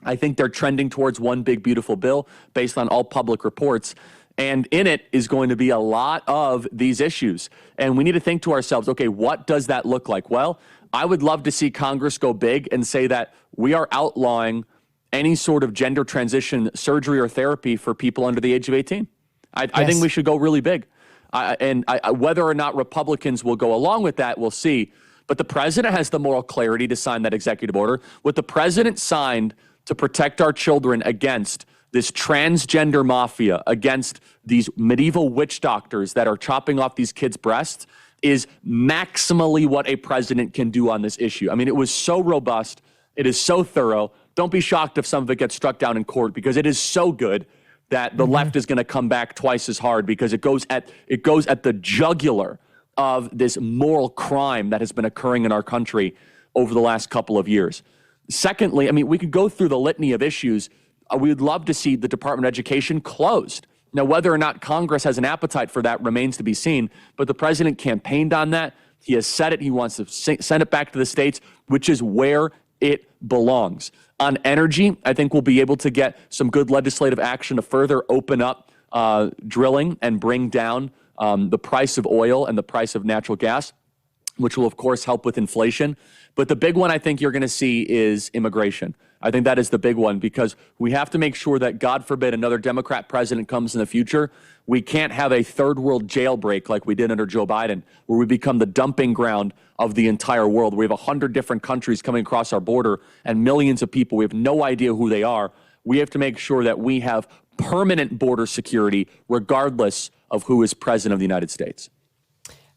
I think they're trending towards one big, beautiful bill based on all public reports. And in it is going to be a lot of these issues. And we need to think to ourselves, okay, what does that look like? Well, I would love to see Congress go big and say that we are outlawing any sort of gender transition surgery or therapy for people under the age of 18. I think we should go really big. Whether or not Republicans will go along with that, we'll see. But the president has the moral clarity to sign that executive order. What the president signed to protect our children against this transgender mafia, against these medieval witch doctors that are chopping off these kids' breasts, is maximally what a president can do on this issue. I mean, it was so robust. It is so thorough. Don't be shocked if some of it gets struck down in court, because it is so good that the left is going to come back twice as hard, because it goes at the jugular of this moral crime that has been occurring in our country over the last couple of years. Secondly, I mean, we could go through the litany of issues. We would love to see the Department of Education closed. Now, whether or not Congress has an appetite for that remains to be seen, but the president campaigned on that. He has said it. He wants to send it back to the states, which is where it belongs. On energy, I think we'll be able to get some good legislative action to further open up drilling and bring down the price of oil and the price of natural gas, which will, of course, help with inflation. But the big one I think you're going to see is immigration. I think that is the big one, because we have to make sure that, God forbid, another Democrat president comes in the future. We can't have a third world jailbreak like we did under Joe Biden, where we become the dumping ground of the entire world. We have 100 different countries coming across our border and millions of people. We have no idea who they are. We have to make sure that we have permanent border security regardless of who is president of the United States.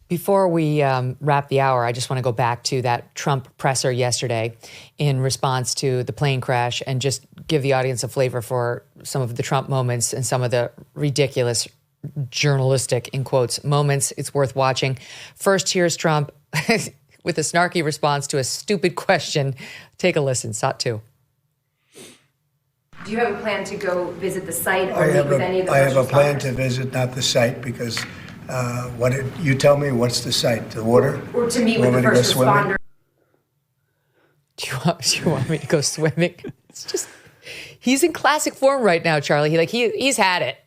Before we wrap the hour, I just want to go back to that Trump presser yesterday in response to the plane crash, and just give the audience a flavor for some of the Trump moments and some of the ridiculous journalistic, in quotes, moments. It's worth watching. First, here's Trump with a snarky response to a stupid question. Take a listen. SOT 2. Do you have a plan to go visit the site or meet with any of the first responders? I have a plan to visit, not the site, because you tell me, what's the site? The water? Or to meet with the first responders. Do you want me to go swimming? It's just, he's in classic form right now, Charlie. He's had it.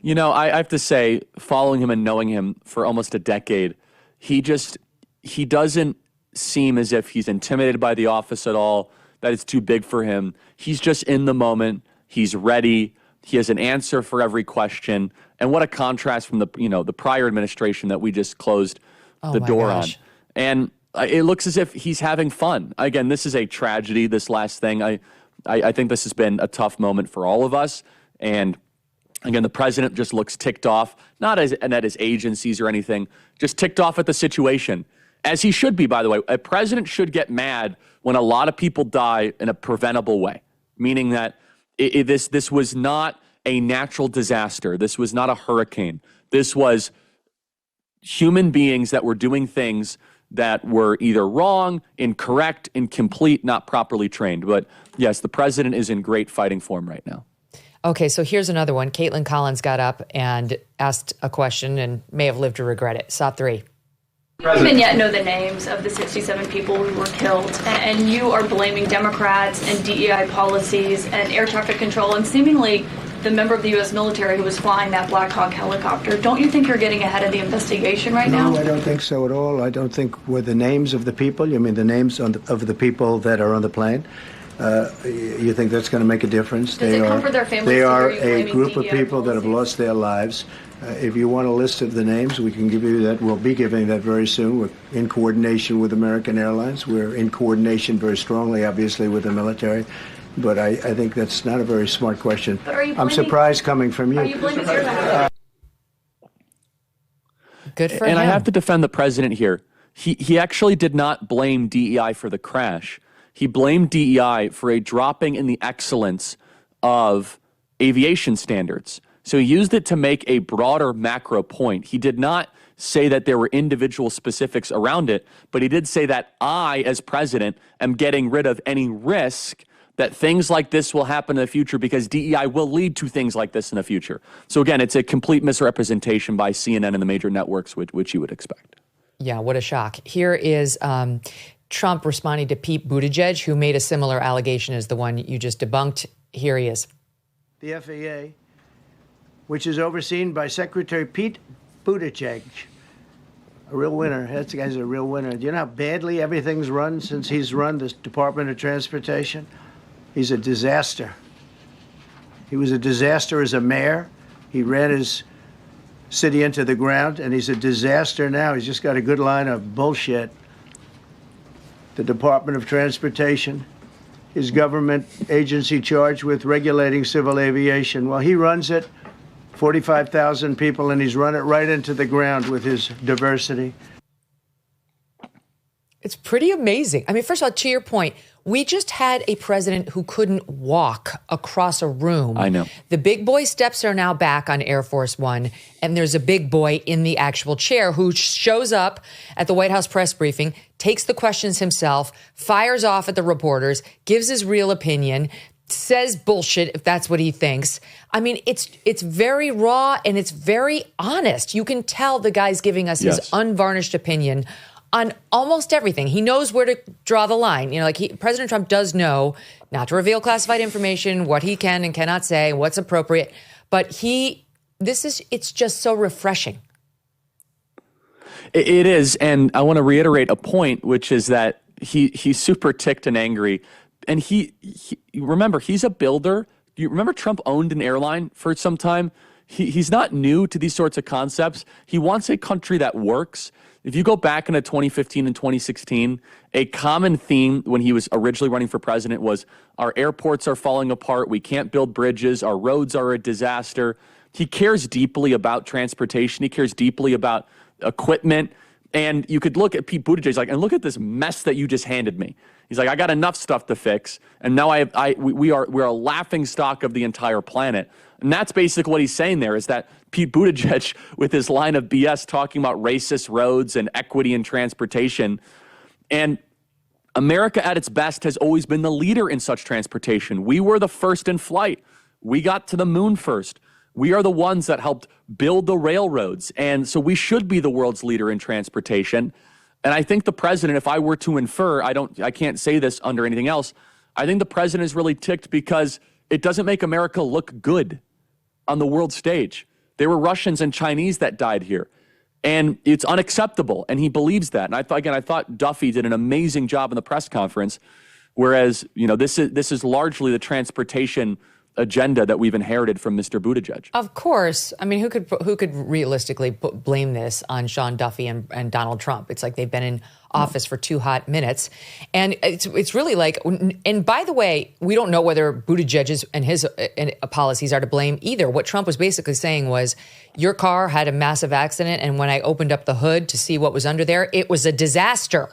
You know, I have to say, following him and knowing him for almost a decade, he doesn't seem as if he's intimidated by the office at all, that it's too big for him. He's just in the moment. He's ready. He has an answer for every question. And what a contrast from the prior administration that we just closed the door on. And it looks as if he's having fun. Again, this is a tragedy, this last thing. I think this has been a tough moment for all of us. And again, the president just looks ticked off, not at his agencies or anything, just ticked off at the situation, as he should be, by the way. A president should get mad when a lot of people die in a preventable way, meaning that this was not a natural disaster. This was not a hurricane. This was human beings that were doing things that were either wrong, incorrect, incomplete, not properly trained. But yes, the president is in great fighting form right now. Okay, so here's another one. Caitlin Collins got up and asked a question and may have lived to regret it. SOT 3. We don't even yet know the names of the 67 people who were killed, and you are blaming Democrats and DEI policies and air traffic control and seemingly the member of the U.S. military who was flying that Black Hawk helicopter. Don't you think you're getting ahead of the investigation right now? No, I don't think so at all. I don't think were the names of the people. You mean the names of the people that are on the plane? You think that's going to make a difference? Does it comfort their families? They are a group of people that have lost their lives. If you want a list of the names, we can give you that. We'll be giving that very soon. We're in coordination with American Airlines. We're in coordination very strongly, obviously, with the military. But I think that's not a very smart question. But are you I'm surprised coming from you. Are you blaming air traffic? Good for him. And I have to defend the president here. He actually did not blame DEI for the crash. He blamed DEI for a dropping in the excellence of aviation standards. So he used it to make a broader macro point. He did not say that there were individual specifics around it, but he did say that I, as president, am getting rid of any risk that things like this will happen in the future, because DEI will lead to things like this in the future. So again, it's a complete misrepresentation by CNN and the major networks, which you would expect. Yeah, what a shock. Here is Trump responding to Pete Buttigieg, who made a similar allegation as the one you just debunked. Here he is. The FAA, which is overseen by Secretary Pete Buttigieg, a real winner. That guy's a real winner. Do you know how badly everything's run since he's run this Department of Transportation? He's a disaster. He was a disaster as a mayor. He ran his city into the ground, and he's a disaster now. He's just got a good line of bullshit. The Department of Transportation, his government agency charged with regulating civil aviation. Well, he runs it 45,000 people, and he's run it right into the ground with his diversity. It's pretty amazing. I mean, first of all, to your point, we just had a president who couldn't walk across a room. I know. The big boy steps are now back on Air Force One, and there's a big boy in the actual chair who shows up at the White House press briefing, takes the questions himself, fires off at the reporters, gives his real opinion, says bullshit if that's what he thinks. I mean, it's very raw and it's very honest. You can tell the guy's giving us his unvarnished opinion on almost everything. He knows where to draw the line. You know, like President Trump does know not to reveal classified information, what he can and cannot say, what's appropriate. But it's just so refreshing. It is. And I want to reiterate a point, which is that he's super ticked and angry. And he remember, he's a builder. You remember Trump owned an airline for some time? He's not new to these sorts of concepts. He wants a country that works. If you go back into 2015 and 2016, a common theme when he was originally running for president was our airports are falling apart. We can't build bridges. Our roads are a disaster. He cares deeply about transportation. He cares deeply about equipment. And you could look at Pete Buttigieg and look at this mess that you just handed me. He's like, I got enough stuff to fix. And now we're a laughing stock of the entire planet. And that's basically what he's saying there is that Pete Buttigieg, with his line of BS talking about racist roads and equity in transportation. And America at its best has always been the leader in such transportation. We were the first in flight. We got to the moon first. We are the ones that helped build the railroads. And so we should be the world's leader in transportation. And I think the president, if I were to infer, I can't say this under anything else. I think the president is really ticked because it doesn't make America look good on the world stage. There were Russians and Chinese that died here. And it's unacceptable. And he believes that. And I thought Duffy did an amazing job in the press conference. Whereas, this is largely the transportation agenda that we've inherited from Mr. Buttigieg. Of course. I mean, who could realistically blame this on Sean Duffy and Donald Trump? It's like they've been in office for 2 hot minutes. And it's really like, and by the way, we don't know whether Buttigieg's and his policies are to blame either. What Trump was basically saying was, your car had a massive accident, and when I opened up the hood to see what was under there, it was a disaster.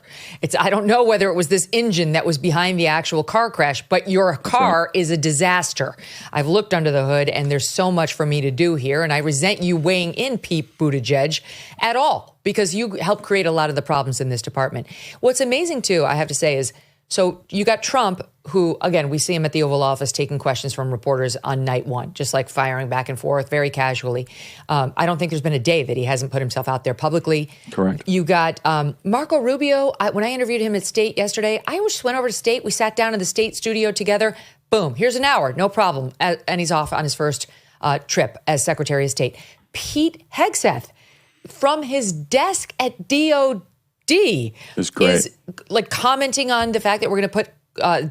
I don't know whether it was this engine that was behind the actual car crash, but your car is a disaster. I've looked under the hood, and there's so much for me to do here, and I resent you weighing in, Pete Buttigieg, at all, because you helped create a lot of the problems in this department. What's amazing, too, I have to say, is so you got Trump, who, again, we see him at the Oval Office taking questions from reporters on night one, just like firing back and forth very casually. I don't think there's been a day that he hasn't put himself out there publicly. Correct. You got Marco Rubio. When I interviewed him at State yesterday, I just went over to State. We sat down in the State studio together. Boom, here's an hour, no problem. And he's off on his first trip as Secretary of State. Pete Hegseth, from his desk at DOD, is like commenting on the fact that we're going to put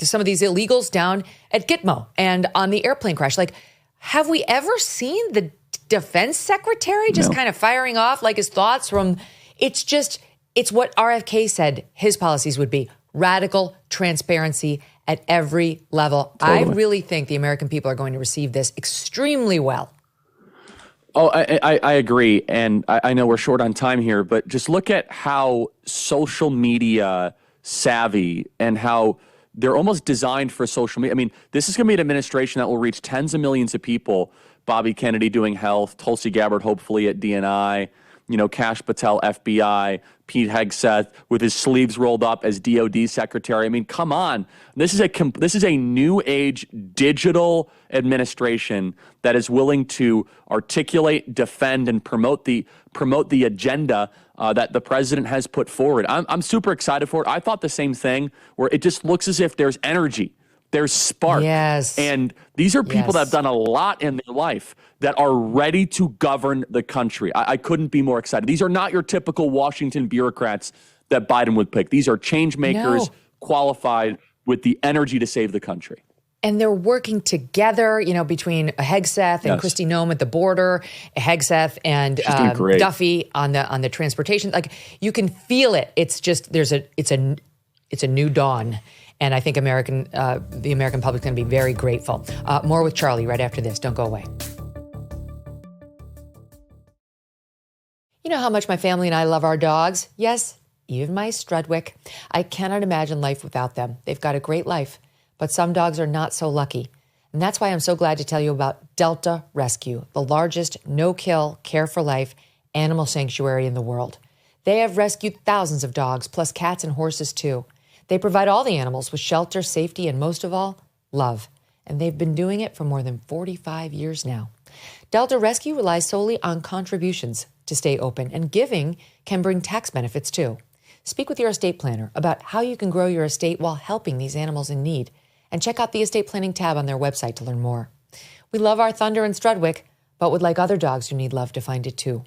some of these illegals down at Gitmo and on the airplane crash. Like, have we ever seen the defense secretary just kind of firing off like his thoughts from, it's what RFK said his policies would be: radical transparency at every level. Totally. I really think the American people are going to receive this extremely well. Oh, I agree. And I know we're short on time here, but just look at how social media savvy and how they're almost designed for social media. I mean, this is going to be an administration that will reach tens of millions of people. Bobby Kennedy doing health, Tulsi Gabbard hopefully at DNI, Kash Patel, FBI, Pete Hegseth with his sleeves rolled up as DOD secretary. I mean, come on. This is a new age digital administration that is willing to articulate, defend, and promote the agenda that the president has put forward. I'm super excited for it. I thought the same thing, where it just looks as if there's energy. There's spark. Yes. And these are people that have done a lot in their life that are ready to govern the country. I couldn't be more excited. These are not your typical Washington bureaucrats that Biden would pick. These are change makers, qualified with the energy to save the country. And they're working together, between Hegseth and Kristi Noem at the border, Hegseth and Duffy on the transportation. Like, you can feel it. It's just it's a new dawn. And I think the American public is going to be very grateful. More with Charlie right after this. Don't go away. You know how much my family and I love our dogs? Yes, even my Strudwick. I cannot imagine life without them. They've got a great life, but some dogs are not so lucky. And that's why I'm so glad to tell you about Delta Rescue, the largest no-kill, care-for-life animal sanctuary in the world. They have rescued thousands of dogs, plus cats and horses too. They provide all the animals with shelter, safety, and most of all, love. And they've been doing it for more than 45 years now. Delta Rescue relies solely on contributions to stay open, and giving can bring tax benefits too. Speak with your estate planner about how you can grow your estate while helping these animals in need. And check out the estate planning tab on their website to learn more. We love our Thunder and Strudwick, but would like other dogs who need love to find it too.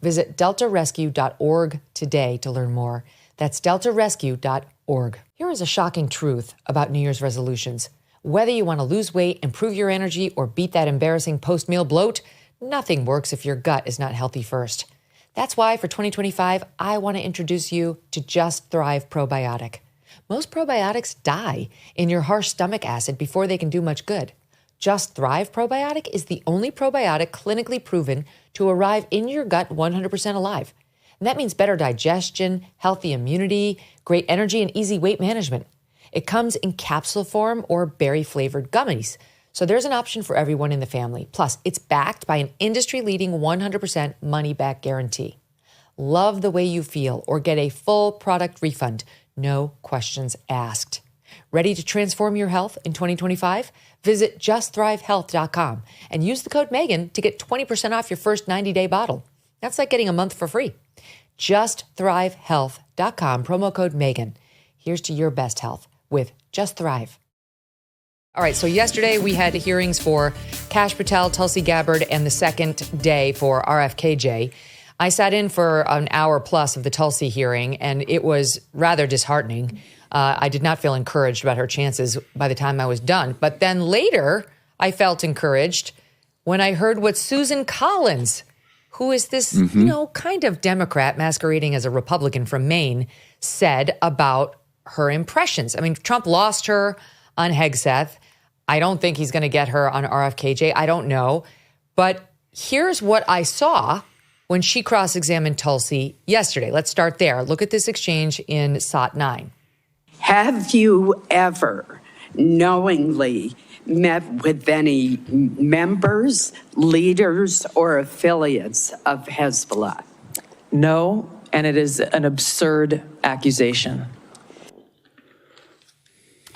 Visit deltarescue.org today to learn more. That's deltarescue.org. Here is a shocking truth about New Year's resolutions. Whether you want to lose weight, improve your energy, or beat that embarrassing post-meal bloat, nothing works if your gut is not healthy first. That's why for 2025, I want to introduce you to Just Thrive Probiotic. Most probiotics die in your harsh stomach acid before they can do much good. Just Thrive Probiotic is the only probiotic clinically proven to arrive in your gut 100% alive. And that means better digestion, healthy immunity, great energy, and easy weight management. It comes in capsule form or berry-flavored gummies. So there's an option for everyone in the family. Plus, it's backed by an industry-leading 100% money-back guarantee. Love the way you feel or get a full product refund. No questions asked. Ready to transform your health in 2025? Visit justthrivehealth.com and use the code Megyn to get 20% off your first 90-day bottle. That's like getting a month for free. Justthrivehealth.com, promo code Megyn. Here's to your best health with Just Thrive. All right, so yesterday we had hearings for Kash Patel, Tulsi Gabbard, and the second day for RFK Jr. I sat in for an hour plus of the Tulsi hearing, and it was rather disheartening. I did not feel encouraged about her chances by the time I was done. But then later, I felt encouraged when I heard what Susan Collins, who is this, kind of Democrat masquerading as a Republican from Maine, said about her impressions. I mean, Trump lost her on Hegseth. I don't think he's going to get her on RFK Jr. I don't know. But here's what I saw when she cross-examined Tulsi yesterday. Let's start there. Look at this exchange in SOT 9. Have you ever knowingly met with any members, leaders, or affiliates of Hezbollah? No, and it is an absurd accusation.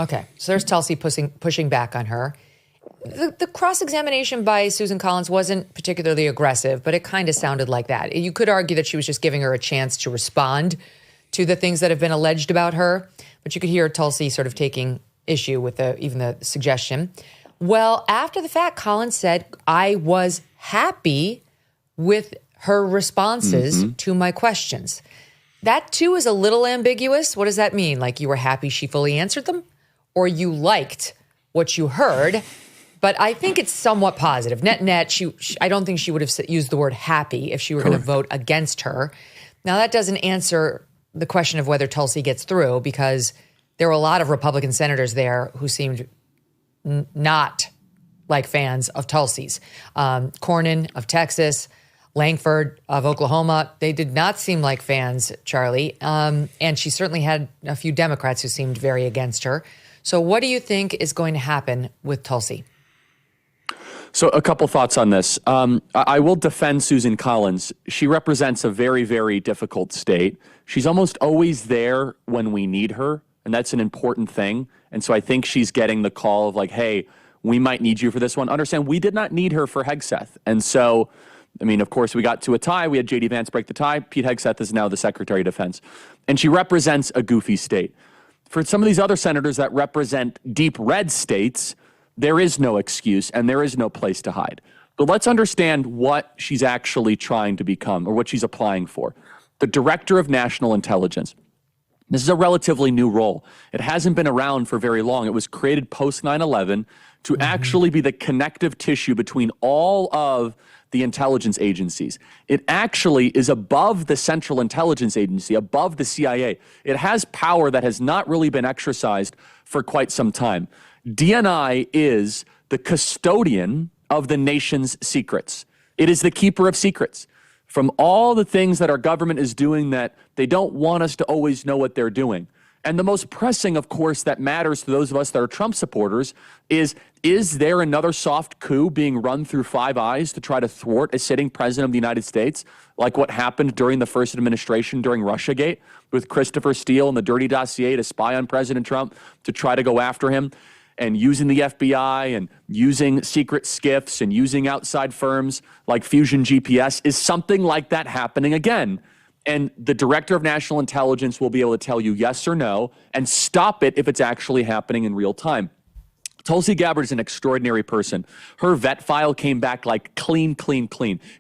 Okay, so there's Tulsi pushing back on her. The cross-examination by Susan Collins wasn't particularly aggressive, but it kind of sounded like that. You could argue that she was just giving her a chance to respond to the things that have been alleged about her, but you could hear Tulsi sort of taking issue with even the suggestion. Well, after the fact, Collins said, I was happy with her responses to my questions. That, too, is a little ambiguous. What does that mean? Like you were happy she fully answered them? Or you liked what you heard? But I think it's somewhat positive. Net, I don't think she would have used the word happy if she were going to vote against her. Now, that doesn't answer the question of whether Tulsi gets through, because there were a lot of Republican senators there who seemed not like fans of Tulsi's. Cornyn of Texas, Langford of Oklahoma, they did not seem like fans, Charlie. And she certainly had a few Democrats who seemed very against her. So what do you think is going to happen with Tulsi? So a couple thoughts on this. I will defend Susan Collins. She represents a very, very difficult state. She's almost always there when we need her, and that's an important thing. And so I think she's getting the call of like, hey, we might need you for this one. Understand, we did not need her for Hegseth. And so, I mean, of course, we got to a tie. We had J.D. Vance break the tie. Pete Hegseth is now the Secretary of Defense. And she represents a goofy state. For some of these other senators that represent deep red states, there is no excuse and there is no place to hide. But let's understand what she's actually trying to become or what she's applying for. The Director of National Intelligence. This is a relatively new role. It hasn't been around for very long. It was created post 9/11 to actually be the connective tissue between all of the intelligence agencies. It actually is above the Central Intelligence Agency, above the CIA. It has power that has not really been exercised for quite some time. DNI is the custodian of the nation's secrets. It is the keeper of secrets. from all the things that our government is doing that they don't want us to always know what they're doing. And the most pressing, of course, that matters to those of us that are Trump supporters is there another soft coup being run through Five Eyes to try to thwart a sitting president of the United States, like what happened during the first administration during Russiagate with Christopher Steele and the dirty dossier to spy on President Trump to try to go after him, and using the FBI and using secret skiffs and using outside firms like Fusion GPS? Is something like that happening again? And the director of national intelligence will be able to tell you yes or no and stop it if it's actually happening in real time. Tulsi Gabbard is an extraordinary person. Her vet file came back like clean.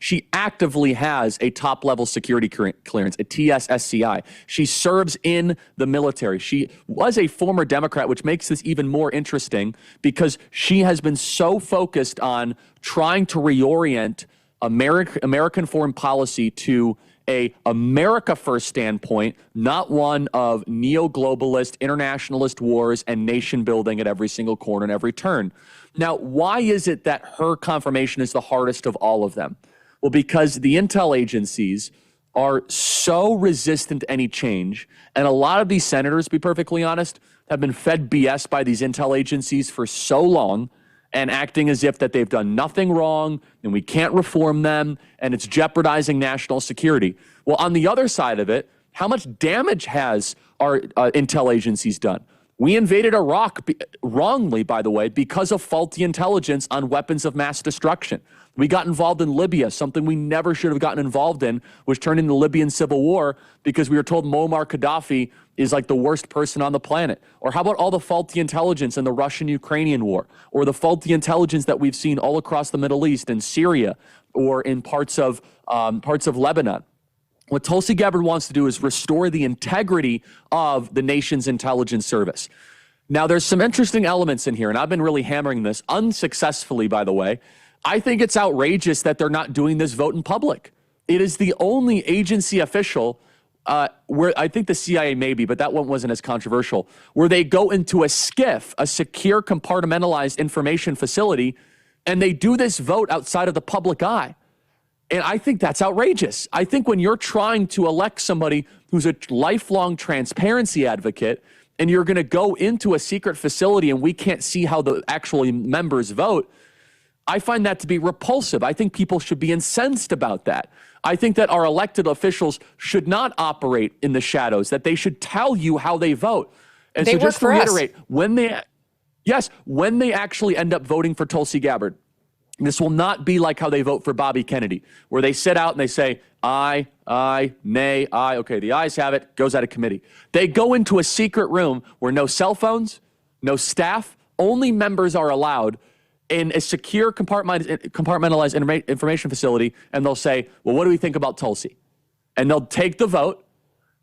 She actively has a top-level security clearance, a TSSCI. She serves in the military. She was a former Democrat, which makes this even more interesting because she has been so focused on trying to reorient American foreign policy to a America first standpoint, not one of neo-globalist, internationalist wars and nation building at every single corner and every turn. Now, why is it that her confirmation is the hardest of all of them? Well, because the intel agencies are so resistant to any change. And a lot of these senators, to be perfectly honest, have been fed BS by these intel agencies for so long and acting as if that they've done nothing wrong and we can't reform them and it's jeopardizing national security. Well, on the other side of it, how much damage has our intel agencies done? We invaded Iraq wrongly, by the way, because of faulty intelligence on weapons of mass destruction. We got involved in Libya, something we never should have gotten involved in, which turned into the Libyan civil war because we were told Muammar Gaddafi is like the worst person on the planet. Or how about all the faulty intelligence in the Russian-Ukrainian war, or the faulty intelligence that we've seen all across the Middle East and Syria, or in parts of Lebanon? What Tulsi Gabbard wants to do is restore the integrity of the nation's intelligence service. Now, there's some interesting elements in here, and I've been really hammering this unsuccessfully, by the way. I think it's outrageous that they're not doing this vote in public. It is the only agency official where I think the CIA maybe, but that one wasn't as controversial, where they go into a SCIF, a secure compartmentalized information facility, and they do this vote outside of the public eye. And I think that's outrageous. I think when you're trying to elect somebody who's a lifelong transparency advocate and you're going to go into a secret facility and we can't see how the actual members vote, I find that to be repulsive. I think people should be incensed about that. I think that our elected officials should not operate in the shadows, that they should tell you how they vote. And they so work just to for reiterate, us. when they actually end up voting for Tulsi Gabbard, this will not be like how they vote for Bobby Kennedy, where they sit out and they say, aye, nay, aye. Okay, the ayes have it, goes out of committee. They go into a secret room where no cell phones, no staff, only members are allowed in a secure compartmentalized information facility, and they'll say, well, what do we think about Tulsi? And they'll take the vote,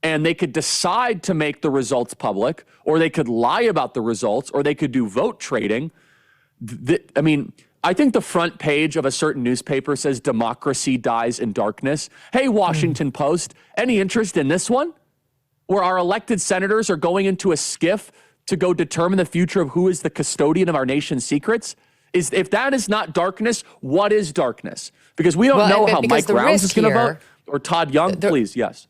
and they could decide to make the results public, or they could lie about the results, or they could do vote trading. I think the front page of a certain newspaper says democracy dies in darkness. Hey, Washington Post, any interest in this one? Where our elected senators are going into a SCIF to go determine the future of who is the custodian of our nation's secrets? If that is not darkness, what is darkness? Because we don't know how Mike Rounds is going to vote, or Todd Young. Please, yes.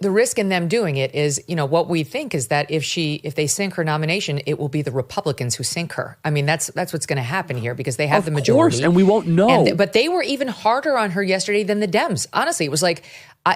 The risk in them doing it is, what we think is that if they sink her nomination, it will be the Republicans who sink her. I mean, that's what's going to happen here because they have the majority. Of course, and we won't know. But they were even harder on her yesterday than the Dems. Honestly, it was like,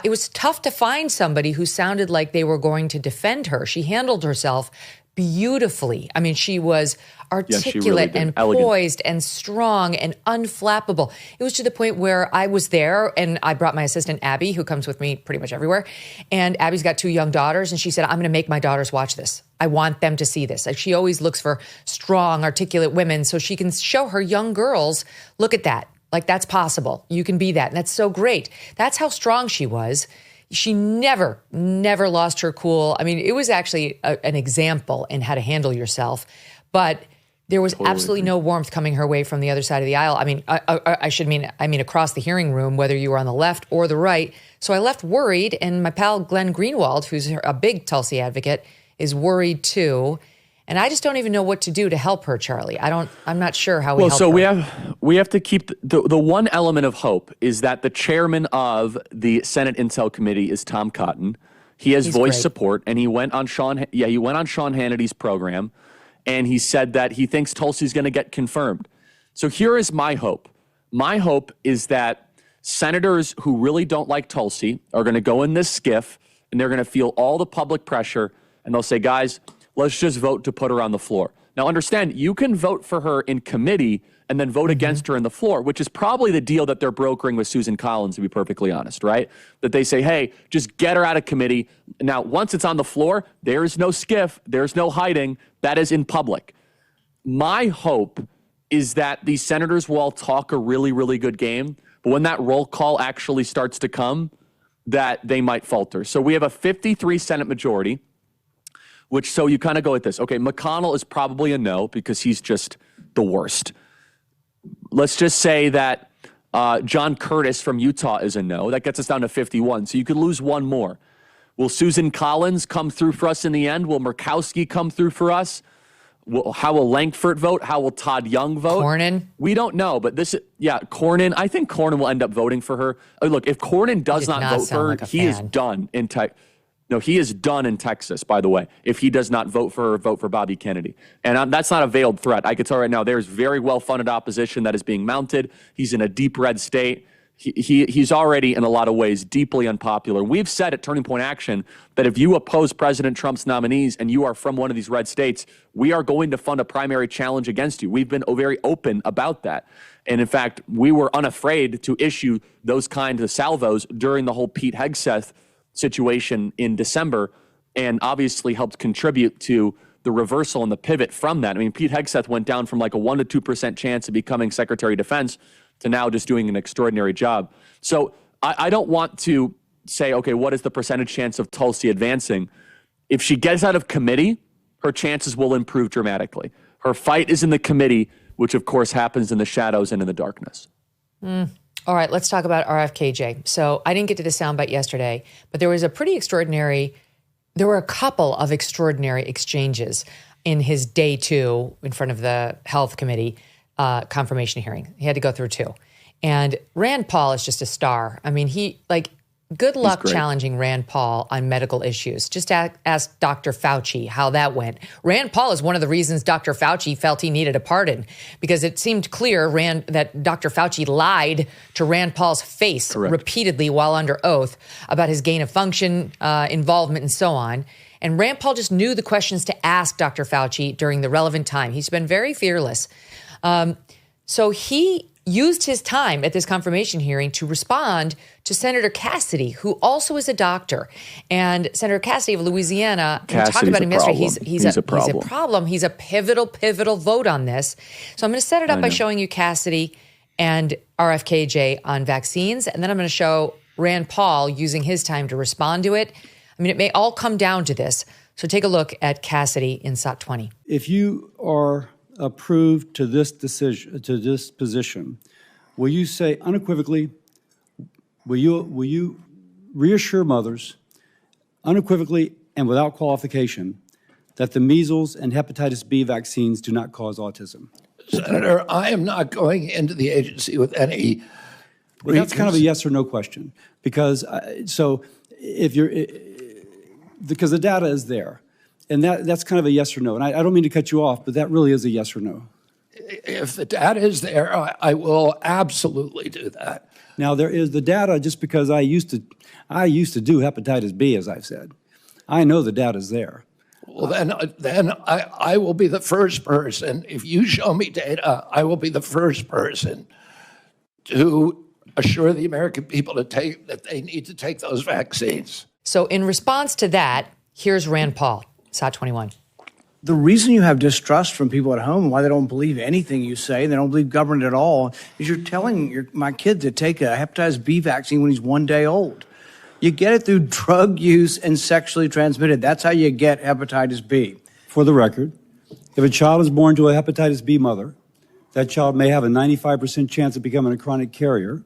it was tough to find somebody who sounded like they were going to defend her. She handled herself beautifully. I mean, she was articulate and poised and strong and unflappable. It was to the point where I was there and I brought my assistant, Abby, who comes with me pretty much everywhere. And Abby's got 2 young daughters. And she said, I'm going to make my daughters watch this. I want them to see this. Like, she always looks for strong, articulate women so she can show her young girls, look at that. Like, that's possible. You can be that. And that's so great. That's how strong she was. She never lost her cool. I mean, it was actually an example in how to handle yourself. But there was absolutely no warmth coming her way from the other side of the aisle. I mean, I mean across the hearing room, whether you were on the left or the right. So I left worried, and my pal Glenn Greenwald, who's a big Tulsi advocate, is worried too. And I just don't even know what to do to help her, Charlie. I'm not sure how we help so her. we have to keep the one element of hope is that the chairman of the Senate Intel Committee is Tom Cotton. He's voiced great. support, and he went on Sean Hannity's program, and he said that he thinks Tulsi's going to get confirmed. So here is my hope. My hope is that senators who really don't like Tulsi are going to go in this skiff, and they're going to feel all the public pressure, and they'll say, guys, let's just vote to put her on the floor. Now, understand, you can vote for her in committee and then vote against her in the floor, which is probably the deal that they're brokering with Susan Collins, to be perfectly honest, right? That they say, hey, just get her out of committee. Now, once it's on the floor, there is no skiff, there's no hiding. That is in public. My hope is that these senators will all talk a really, really good game, but when that roll call actually starts to come, that they might falter. So we have a 53 Senate majority, which, so you kind of go with this. Okay, McConnell is probably a no because he's just the worst. Let's just say that John Curtis from Utah is a no. That gets us down to 51. So you could lose one more. Will Susan Collins come through for us in the end? Will Murkowski come through for us? How will Lankford vote? How will Todd Young vote? Cornyn? We don't know, but Cornyn. I think Cornyn will end up voting for her. Look, if Cornyn does not vote for her, like he is done in he is done in Texas, by the way, if he does not vote for her, vote for Bobby Kennedy. And that's not a veiled threat. I can tell right now, there's very well-funded opposition that is being mounted. He's in a deep red state. He's already, in a lot of ways, deeply unpopular. We've said at Turning Point Action that if you oppose President Trump's nominees and you are from one of these red states, we are going to fund a primary challenge against you. We've been very open about that. And in fact, we were unafraid to issue those kinds of salvos during the whole Pete Hegseth situation in December, and obviously helped contribute to the reversal and the pivot from that. I mean, Pete Hegseth went down from like a 1% to 2% chance of becoming Secretary of Defense to now just doing an extraordinary job. So I don't want to say, okay, what is the percentage chance of Tulsi advancing? If she gets out of committee, her chances will improve dramatically. Her fight is in the committee, which of course happens in the shadows and in the darkness. All right, let's talk about RFKJ. So I didn't get to the soundbite yesterday, but there were a couple of extraordinary exchanges in his day 2 in front of the health committee confirmation hearing. He had to go through 2. And Rand Paul is just a star. I mean, good luck challenging Rand Paul on medical issues. Just ask Dr. Fauci how that went. Rand Paul is one of the reasons Dr. Fauci felt he needed a pardon, because it seemed clear that Dr. Fauci lied to Rand Paul's face repeatedly while under oath about his gain of function, involvement, and so on. And Rand Paul just knew the questions to ask Dr. Fauci during the relevant time. He's been very fearless. So he used his time at this confirmation hearing to respond to Senator Cassidy, who also is a doctor. And Senator Cassidy of Louisiana, we talked about him yesterday. He's a problem. He's a pivotal vote on this. So I'm going to set it up by showing you Cassidy and RFKJ on vaccines. And then I'm going to show Rand Paul using his time to respond to it. I mean, it may all come down to this. So take a look at Cassidy in SOT 20. If you are approved to this decision, to this position, will you say unequivocally, will you reassure mothers unequivocally and without qualification that the measles and hepatitis B vaccines do not cause autism? Senator, I am not going into the agency with any. Well, that's kind of a yes or no question, because because the data is there. And that's kind of a yes or no. And I don't mean to cut you off, but that really is a yes or no. If the data is there, I will absolutely do that. Now, there is the data, just because I used to do hepatitis B, as I've said. I know the data is there. Well, then I will be the first person. If you show me data, I will be the first person to assure the American people that they need to take those vaccines. So in response to that, here's Rand Paul. SOT 21. The reason you have distrust from people at home, why they don't believe anything you say, they don't believe government at all, is you're telling my kid to take a hepatitis B vaccine when he's 1 day old. You get it through drug use and sexually transmitted. That's how you get hepatitis B. For the record, if a child is born to a hepatitis B mother, that child may have a 95% chance of becoming a chronic carrier.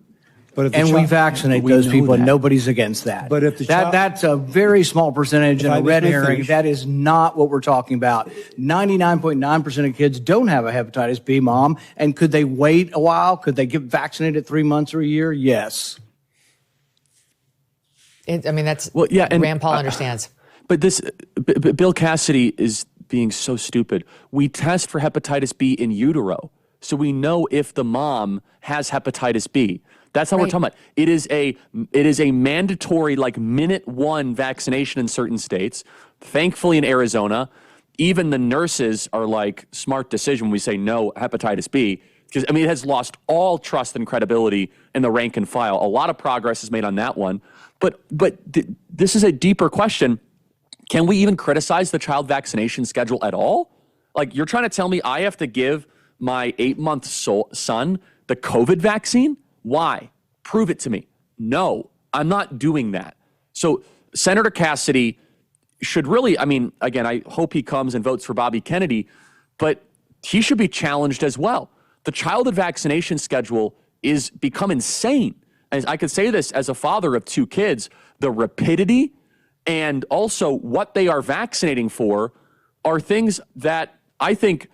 And we vaccinate those people, and nobody's against that. But if the that's a very small percentage and a red herring. Finish. That is not what we're talking about. 99.9% of kids don't have a hepatitis B, Mom. And could they wait a while? Could they get vaccinated 3 months or a year? Yes. That's and Rand Paul understands. But Bill Cassidy is being so stupid. We test for hepatitis B in utero, so we know if the mom has hepatitis B. That's not what we're talking about. It is a mandatory, like, minute one vaccination in certain states. Thankfully, in Arizona, even the nurses are like, smart decision when we say no hepatitis B, because it has lost all trust and credibility in the rank and file. A lot of progress is made on that one, but this is a deeper question. Can we even criticize the child vaccination schedule at all? Like, you're trying to tell me I have to give my 8-month son the COVID vaccine? Why? Prove it to me. No, I'm not doing that. So Senator Cassidy should really, again, I hope he comes and votes for Bobby Kennedy, but he should be challenged as well. The childhood vaccination schedule is become insane. As I could say this as a father of 2 kids, the rapidity and also what they are vaccinating for are things that I think,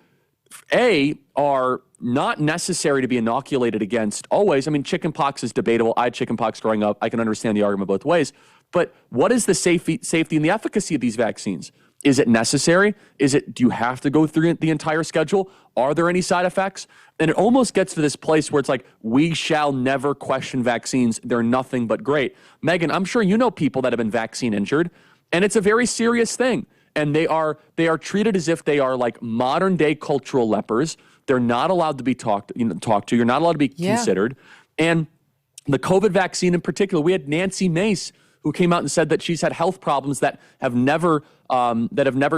are not necessary to be inoculated against always. Chicken pox is debatable. I had chicken pox growing up. I can understand the argument both ways. But what is the safety and the efficacy of these vaccines? Is it necessary? Do you have to go through the entire schedule? Are there any side effects? And it almost gets to this place where it's like, we shall never question vaccines. They're nothing but great. Megyn, I'm sure you know people that have been vaccine injured, and it's a very serious thing. And they are treated as if they are like modern day cultural lepers. They're not allowed to be talked to. You're not allowed to be considered. And the COVID vaccine in particular, we had Nancy Mace, who came out and said that she's had health problems that have never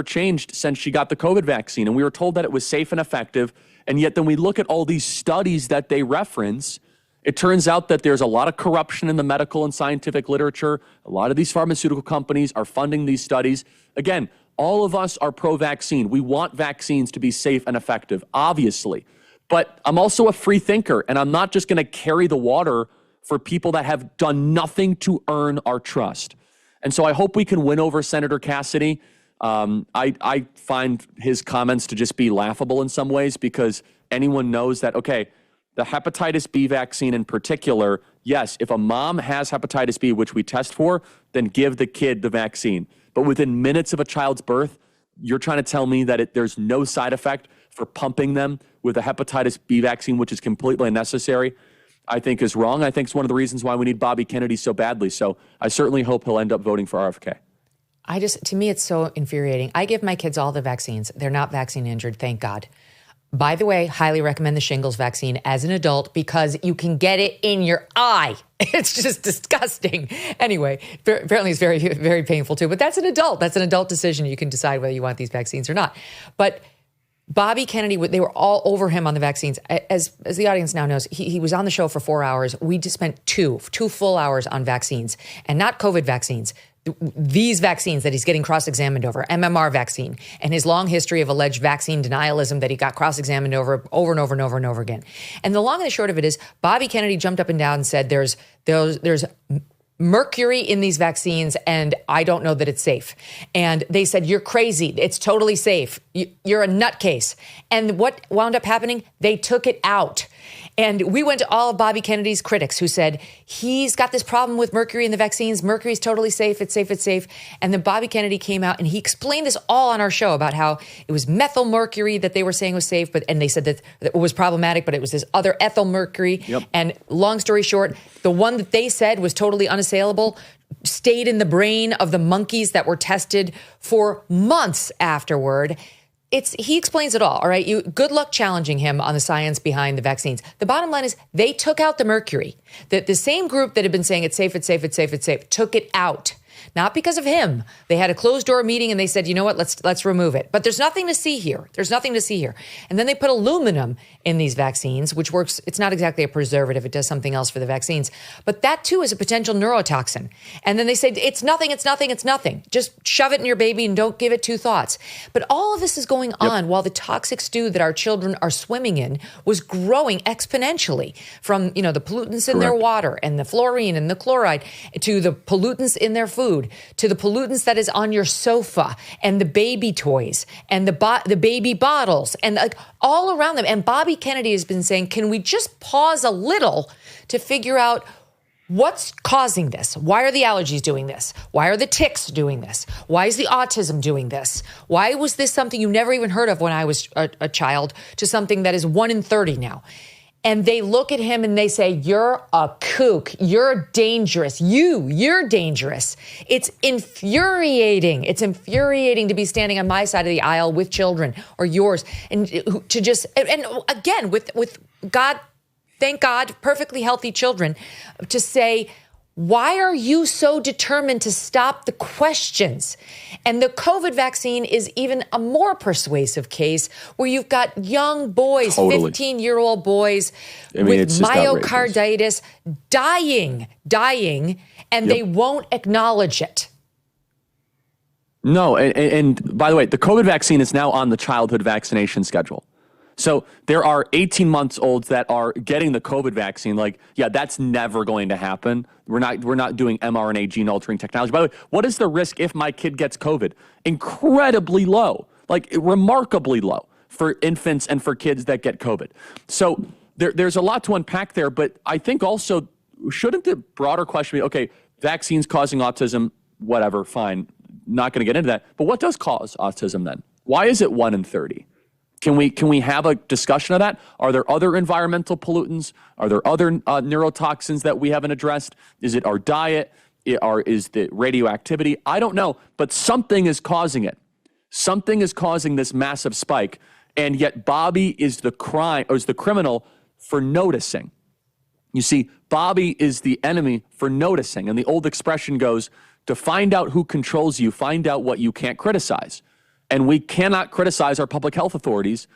changed since she got the COVID vaccine. And we were told that it was safe and effective. And yet then we look at all these studies that they reference. It turns out that there's a lot of corruption in the medical and scientific literature. A lot of these pharmaceutical companies are funding these studies. Again, all of us are pro-vaccine. We want vaccines to be safe and effective, obviously. But I'm also a free thinker, and I'm not just going to carry the water for people that have done nothing to earn our trust. And so I hope we can win over Senator Cassidy. I find his comments to just be laughable in some ways, because anyone knows that, okay, the hepatitis B vaccine in particular, yes, if a mom has hepatitis B, which we test for, then give the kid the vaccine. But within minutes of a child's birth, you're trying to tell me that there's no side effect for pumping them with a hepatitis B vaccine, which is completely unnecessary, I think is wrong. I think it's one of the reasons why we need Bobby Kennedy so badly. So I certainly hope he'll end up voting for RFK. To me, it's so infuriating. I give my kids all the vaccines. They're not vaccine injured, thank God. By the way, highly recommend the shingles vaccine as an adult, because you can get it in your eye. It's just disgusting. Anyway, apparently it's very, very painful too, but that's an adult. That's an adult decision. You can decide whether you want these vaccines or not. But Bobby Kennedy, they were all over him on the vaccines. As the audience now knows, he was on the show for 4 hours. We just spent two full hours on vaccines, and not COVID vaccines. These vaccines that he's getting cross-examined over, MMR vaccine, and his long history of alleged vaccine denialism that he got cross-examined over and over and over and over again. And the long and the short of it is, Bobby Kennedy jumped up and down and said, there's mercury in these vaccines, and I don't know that it's safe. And they said, you're crazy. It's totally safe. You're a nutcase. And what wound up happening? They took it out. And we went to all of Bobby Kennedy's critics who said, he's got this problem with mercury in the vaccines. Mercury's totally safe. It's safe. It's safe. And then Bobby Kennedy came out and he explained this all on our show about how it was methyl mercury that they were saying was safe, and they said that it was problematic, but it was this other ethyl mercury. Yep. And long story short, the one that they said was totally unassailable stayed in the brain of the monkeys that were tested for months afterward. He explains it all right? Good luck challenging him on the science behind the vaccines. The bottom line is they took out the mercury. The same group that had been saying it's safe, it's safe, it's safe, it's safe, took it out. Not because of him. They had a closed door meeting and they said, you know what, let's remove it. But there's nothing to see here. There's nothing to see here. And then they put aluminum in these vaccines, which works. It's not exactly a preservative. It does something else for the vaccines. But that too is a potential neurotoxin. And then they say, it's nothing. Just shove it in your baby and don't give it two thoughts. But all of this is going on while the toxic stew that our children are swimming in was growing exponentially from, the pollutants in their water and the fluorine and the chloride to the pollutants in their food, to the pollutants that is on your sofa and the baby toys and the baby bottles and all around them. And Bobby Kennedy has been saying, can we just pause a little to figure out what's causing this? Why are the allergies doing this? Why are the ticks doing this? Why is the autism doing this? Why was this something you never even heard of when I was a child to something that is 1 in 30 now? And they look at him and they say, you're a kook. You're dangerous. You're dangerous. It's infuriating. It's infuriating to be standing on my side of the aisle with children or yours and to just, and again, with God, thank God, perfectly healthy children, to say, why are you so determined to stop the questions? And the COVID vaccine is even a more persuasive case where you've got young boys, 15-year-old boys with myocarditis dying, and they won't acknowledge it. No, and by the way, the COVID vaccine is now on the childhood vaccination schedule. So there are 18 months olds that are getting the COVID vaccine. That's never going to happen. We're not doing mRNA gene altering technology. By the way, what is the risk if my kid gets COVID? Incredibly low, remarkably low for infants and for kids that get COVID. So there's a lot to unpack there. But I think also, shouldn't the broader question be, okay, vaccines causing autism, whatever, fine. Not going to get into that. But what does cause autism then? Why is it 1 in 30? Can we have a discussion of that? Are there other environmental pollutants? Are there other neurotoxins that we haven't addressed? Is it our diet? Is the radioactivity? I don't know, but something is causing it. Something is causing this massive spike, and yet Bobby is the criminal for noticing. You see, Bobby is the enemy for noticing, and the old expression goes, to find out who controls you, find out what you can't criticize. And we cannot criticize our public health authorities.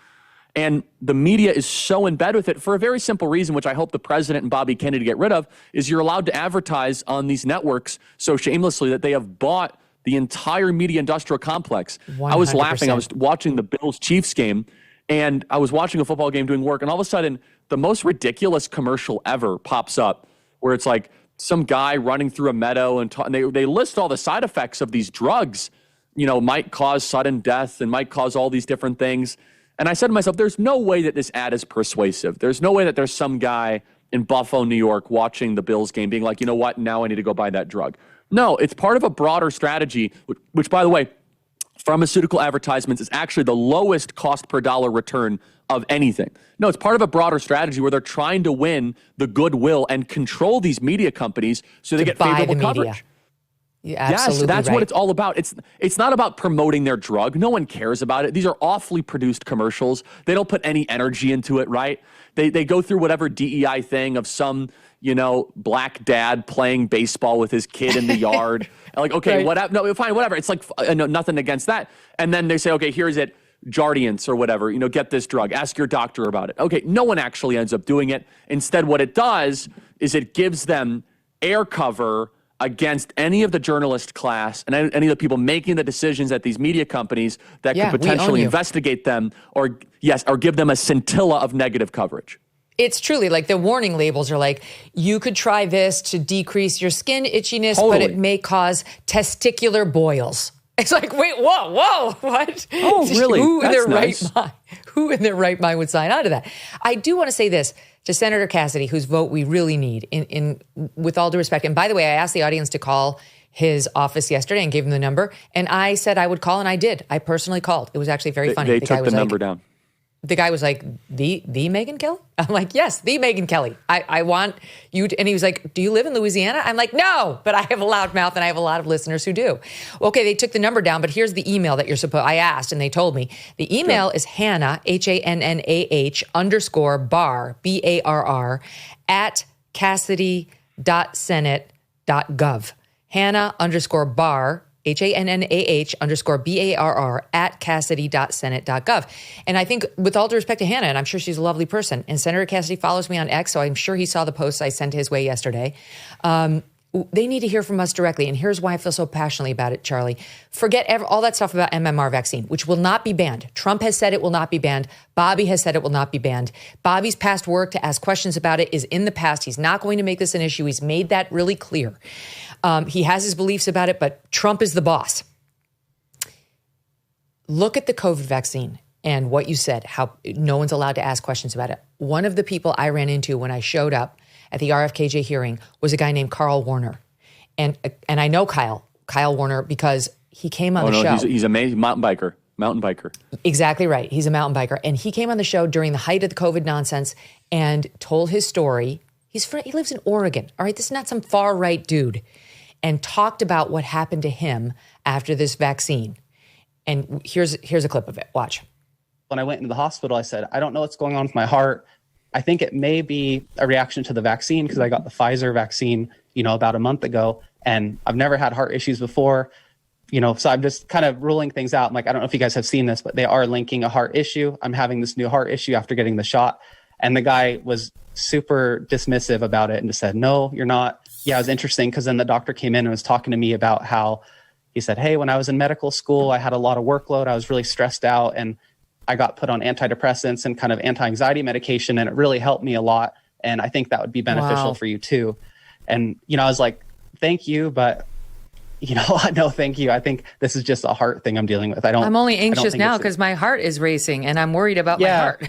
And the media is so in bed with it for a very simple reason, which I hope the president and Bobby Kennedy get rid of, is you're allowed to advertise on these networks so shamelessly that they have bought the entire media industrial complex. 100%. I was laughing. I was watching the Bills-Chiefs game, and I was watching a football game doing work, and all of a sudden, the most ridiculous commercial ever pops up where it's like some guy running through a meadow, and they list all the side effects of these drugs, might cause sudden death and might cause all these different things. And I said to myself, there's no way that this ad is persuasive. There's no way that there's some guy in Buffalo, New York, watching the Bills game being like, you know what, now I need to go buy that drug. No, it's part of a broader strategy, which, by the way, pharmaceutical advertisements is actually the lowest cost per dollar return of anything. No, it's part of a broader strategy where they're trying to win the goodwill and control these media companies so they get favorable coverage. Yes, that's what it's all about. It's not about promoting their drug. No one cares about it. These are awfully produced commercials. They don't put any energy into it, right? They go through whatever DEI thing of some, black dad playing baseball with his kid in the yard. Okay, whatever. No, fine, whatever. It's nothing against that. And then they say, okay, here's it, Jardiance or whatever, get this drug. Ask your doctor about it. Okay, no one actually ends up doing it. Instead, what it does is it gives them air cover against any of the journalist class and any of the people making the decisions at these media companies that could potentially investigate them or give them a scintilla of negative coverage. It's truly the warning labels are you could try this to decrease your skin itchiness, but it may cause testicular boils. It's wait, whoa, what? Oh, really? Who in their right mind would sign on to that? I do want to say this to Senator Cassidy, whose vote we really need, in with all due respect. And by the way, I asked the audience to call his office yesterday and gave him the number. And I said I would call, and I did. I personally called. It was actually very funny. They took the number down. The guy was like, the Megyn Kelly? I'm like, yes, the Megyn Kelly. I want you to, and he was like, do you live in Louisiana? I'm like, no, but I have a loud mouth and I have a lot of listeners who do. Okay, they took the number down, but here's the email that I asked and they told me. The email is Hannah, HANNAH _bar, BARR, at Cassidy.senate.gov. Hannah_Barr, HANNAH_BARR at Cassidy.senate.gov. And I think, with all due respect to Hannah, and I'm sure she's a lovely person, and Senator Cassidy follows me on X, so I'm sure he saw the posts I sent his way yesterday. They need to hear from us directly. And here's why I feel so passionately about it, Charlie. Forget all that stuff about MMR vaccine, which will not be banned. Trump has said it will not be banned. Bobby has said it will not be banned. Bobby's past work to ask questions about it is in the past. He's not going to make this an issue. He's made that really clear. He has his beliefs about it, but Trump is the boss. Look at the COVID vaccine and what you said, how no one's allowed to ask questions about it. One of the people I ran into when I showed up at the RFKJ hearing was a guy named Carl Warner. And I know Kyle Warner because he came on the show. He's a mountain biker. Exactly right. He's a mountain biker. And he came on the show during the height of the COVID nonsense and told his story. He lives in Oregon. All right. This is not some far right dude. And talked about what happened to him after this vaccine. And here's a clip of it. Watch. When I went into the hospital, I said, I don't know what's going on with my heart. I think it may be a reaction to the vaccine because I got the Pfizer vaccine, about a month ago, and I've never had heart issues before, so I'm just kind of ruling things out. I'm like, I don't know if you guys have seen this, but they are linking a heart issue. I'm having this new heart issue after getting the shot. And the guy was super dismissive about it and just said, no, you're not. Yeah, it was interesting because then the doctor came in and was talking to me about how he said, hey, when I was in medical school, I had a lot of workload. I was really stressed out and I got put on antidepressants and kind of anti-anxiety medication, and it really helped me a lot. And I think that would be beneficial for you too. And, I was like, thank you, but, no, thank you. I think this is just a heart thing I'm dealing with. I'm only anxious now because my heart is racing and I'm worried about my heart.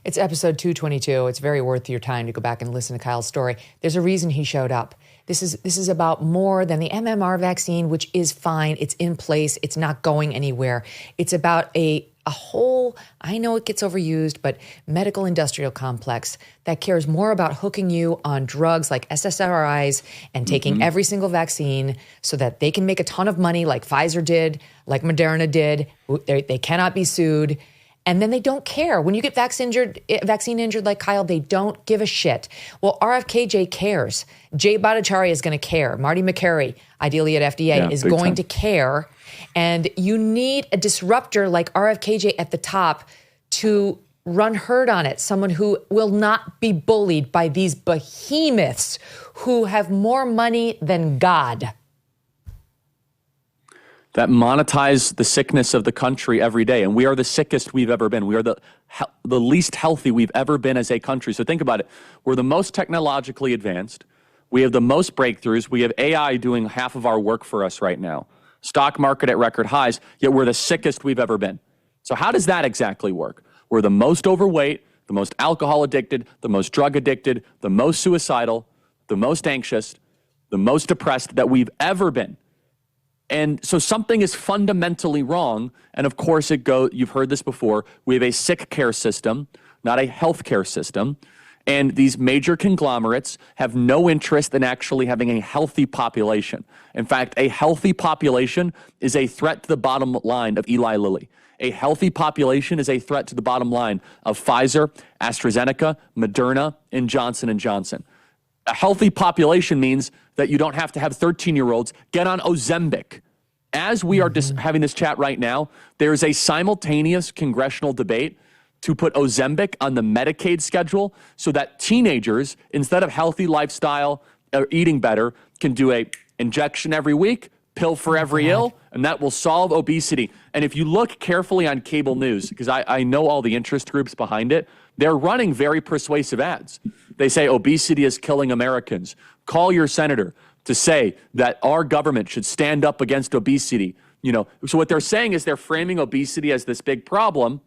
It's episode 222. It's very worth your time to go back and listen to Kyle's story. There's a reason he showed up. This is about more than the MMR vaccine, which is fine. It's in place. It's not going anywhere. It's about a whole, I know it gets overused, but medical industrial complex that cares more about hooking you on drugs like SSRIs and taking every single vaccine so that they can make a ton of money like Pfizer did, like Moderna did. They cannot be sued. And then they don't care. When you get vaccine injured like Kyle, they don't give a shit. Well, RFKJ cares. Jay Bhattacharya is going to care. Marty McCary, ideally at FDA, is going to care. And you need a disruptor like RFKJ at the top to run herd on it. Someone who will not be bullied by these behemoths who have more money than God. That monetize the sickness of the country every day. And we are the sickest we've ever been. We are the least healthy we've ever been as a country. So think about it. We're the most technologically advanced. We have the most breakthroughs. We have AI doing half of our work for us right now. Stock market at record highs, yet we're the sickest we've ever been. So how does that exactly work? We're the most overweight, the most alcohol addicted, the most drug addicted, the most suicidal, the most anxious, the most depressed that we've ever been. And so something is fundamentally wrong. And of course you've heard this before, we have a sick care system, not a health care system. And these major conglomerates have no interest in actually having a healthy population. In fact, a healthy population is a threat to the bottom line of Eli Lilly. A healthy population is a threat to the bottom line of Pfizer, AstraZeneca, Moderna, and Johnson & Johnson. A healthy population means that you don't have to have 13-year-olds get on Ozempic. As we are having this chat right now, there is a simultaneous congressional debate to put Ozempic on the Medicaid schedule so that teenagers, instead of healthy lifestyle or eating better, can do a injection every week, pill for every ill, and that will solve obesity. And if you look carefully on cable news, because I know all the interest groups behind it, they're running very persuasive ads. They say obesity is killing Americans. Call your senator to say that our government should stand up against obesity. So what they're saying is they're framing obesity as this big problem.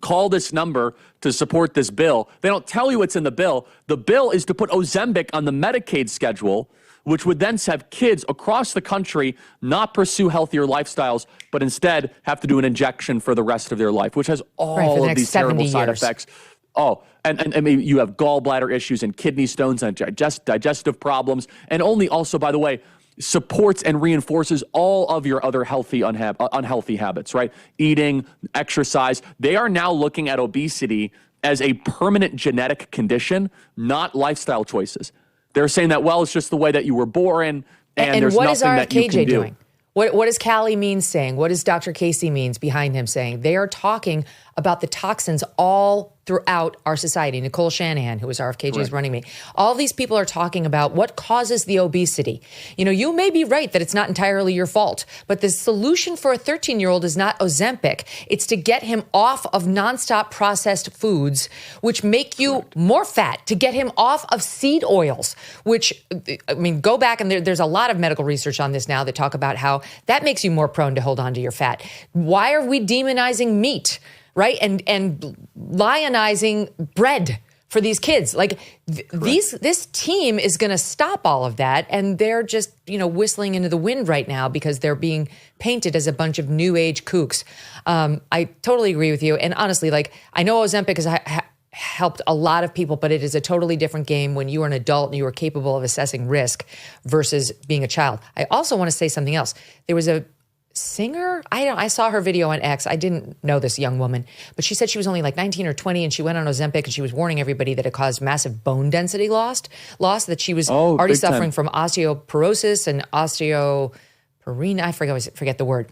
Call this number to support this bill. They don't tell you what's in the bill. The bill is to put Ozempic on the Medicaid schedule, which would then have kids across the country not pursue healthier lifestyles, but instead have to do an injection for the rest of their life, which has all of these terrible side effects. Oh, and I mean, you have gallbladder issues and kidney stones and digestive problems, and only also, by the way, supports and reinforces all of your other unhealthy habits, right? Eating, exercise. They are now looking at obesity as a permanent genetic condition, not lifestyle choices. they're saying that, well, it's just the way that you were born, and there's what is nothing that you RFK can do. doing? What is Callie Means saying? What is Dr. Casey Means behind him saying? They are talking about the toxins all throughout our society. Nicole Shanahan, who was RFKJ's running mate. All these people are talking about what causes the obesity. You know, you may be right that it's not entirely your fault, but the solution for a 13-year-old is not Ozempic. It's to get him off of nonstop processed foods, which make you more fat, to get him off of seed oils, which, I mean, go back and there's a lot of medical research on this now that talk about how that makes you more prone to hold on to your fat. Why are we demonizing meat? Right? And lionizing bread for these kids. Like this team is going to stop all of that. And they're just, whistling into the wind right now because they're being painted as a bunch of new age kooks. I totally agree with you. And honestly, I know Ozempic has helped a lot of people, but it is a totally different game when you are an adult and you are capable of assessing risk versus being a child. I also want to say something else. There was a singer. I saw her video on X. I didn't know this young woman, but she said she was only 19 or 20 and she went on Ozempic and she was warning everybody that it caused massive bone density loss, that she was already suffering from osteoporosis and osteoporina. I forget the word.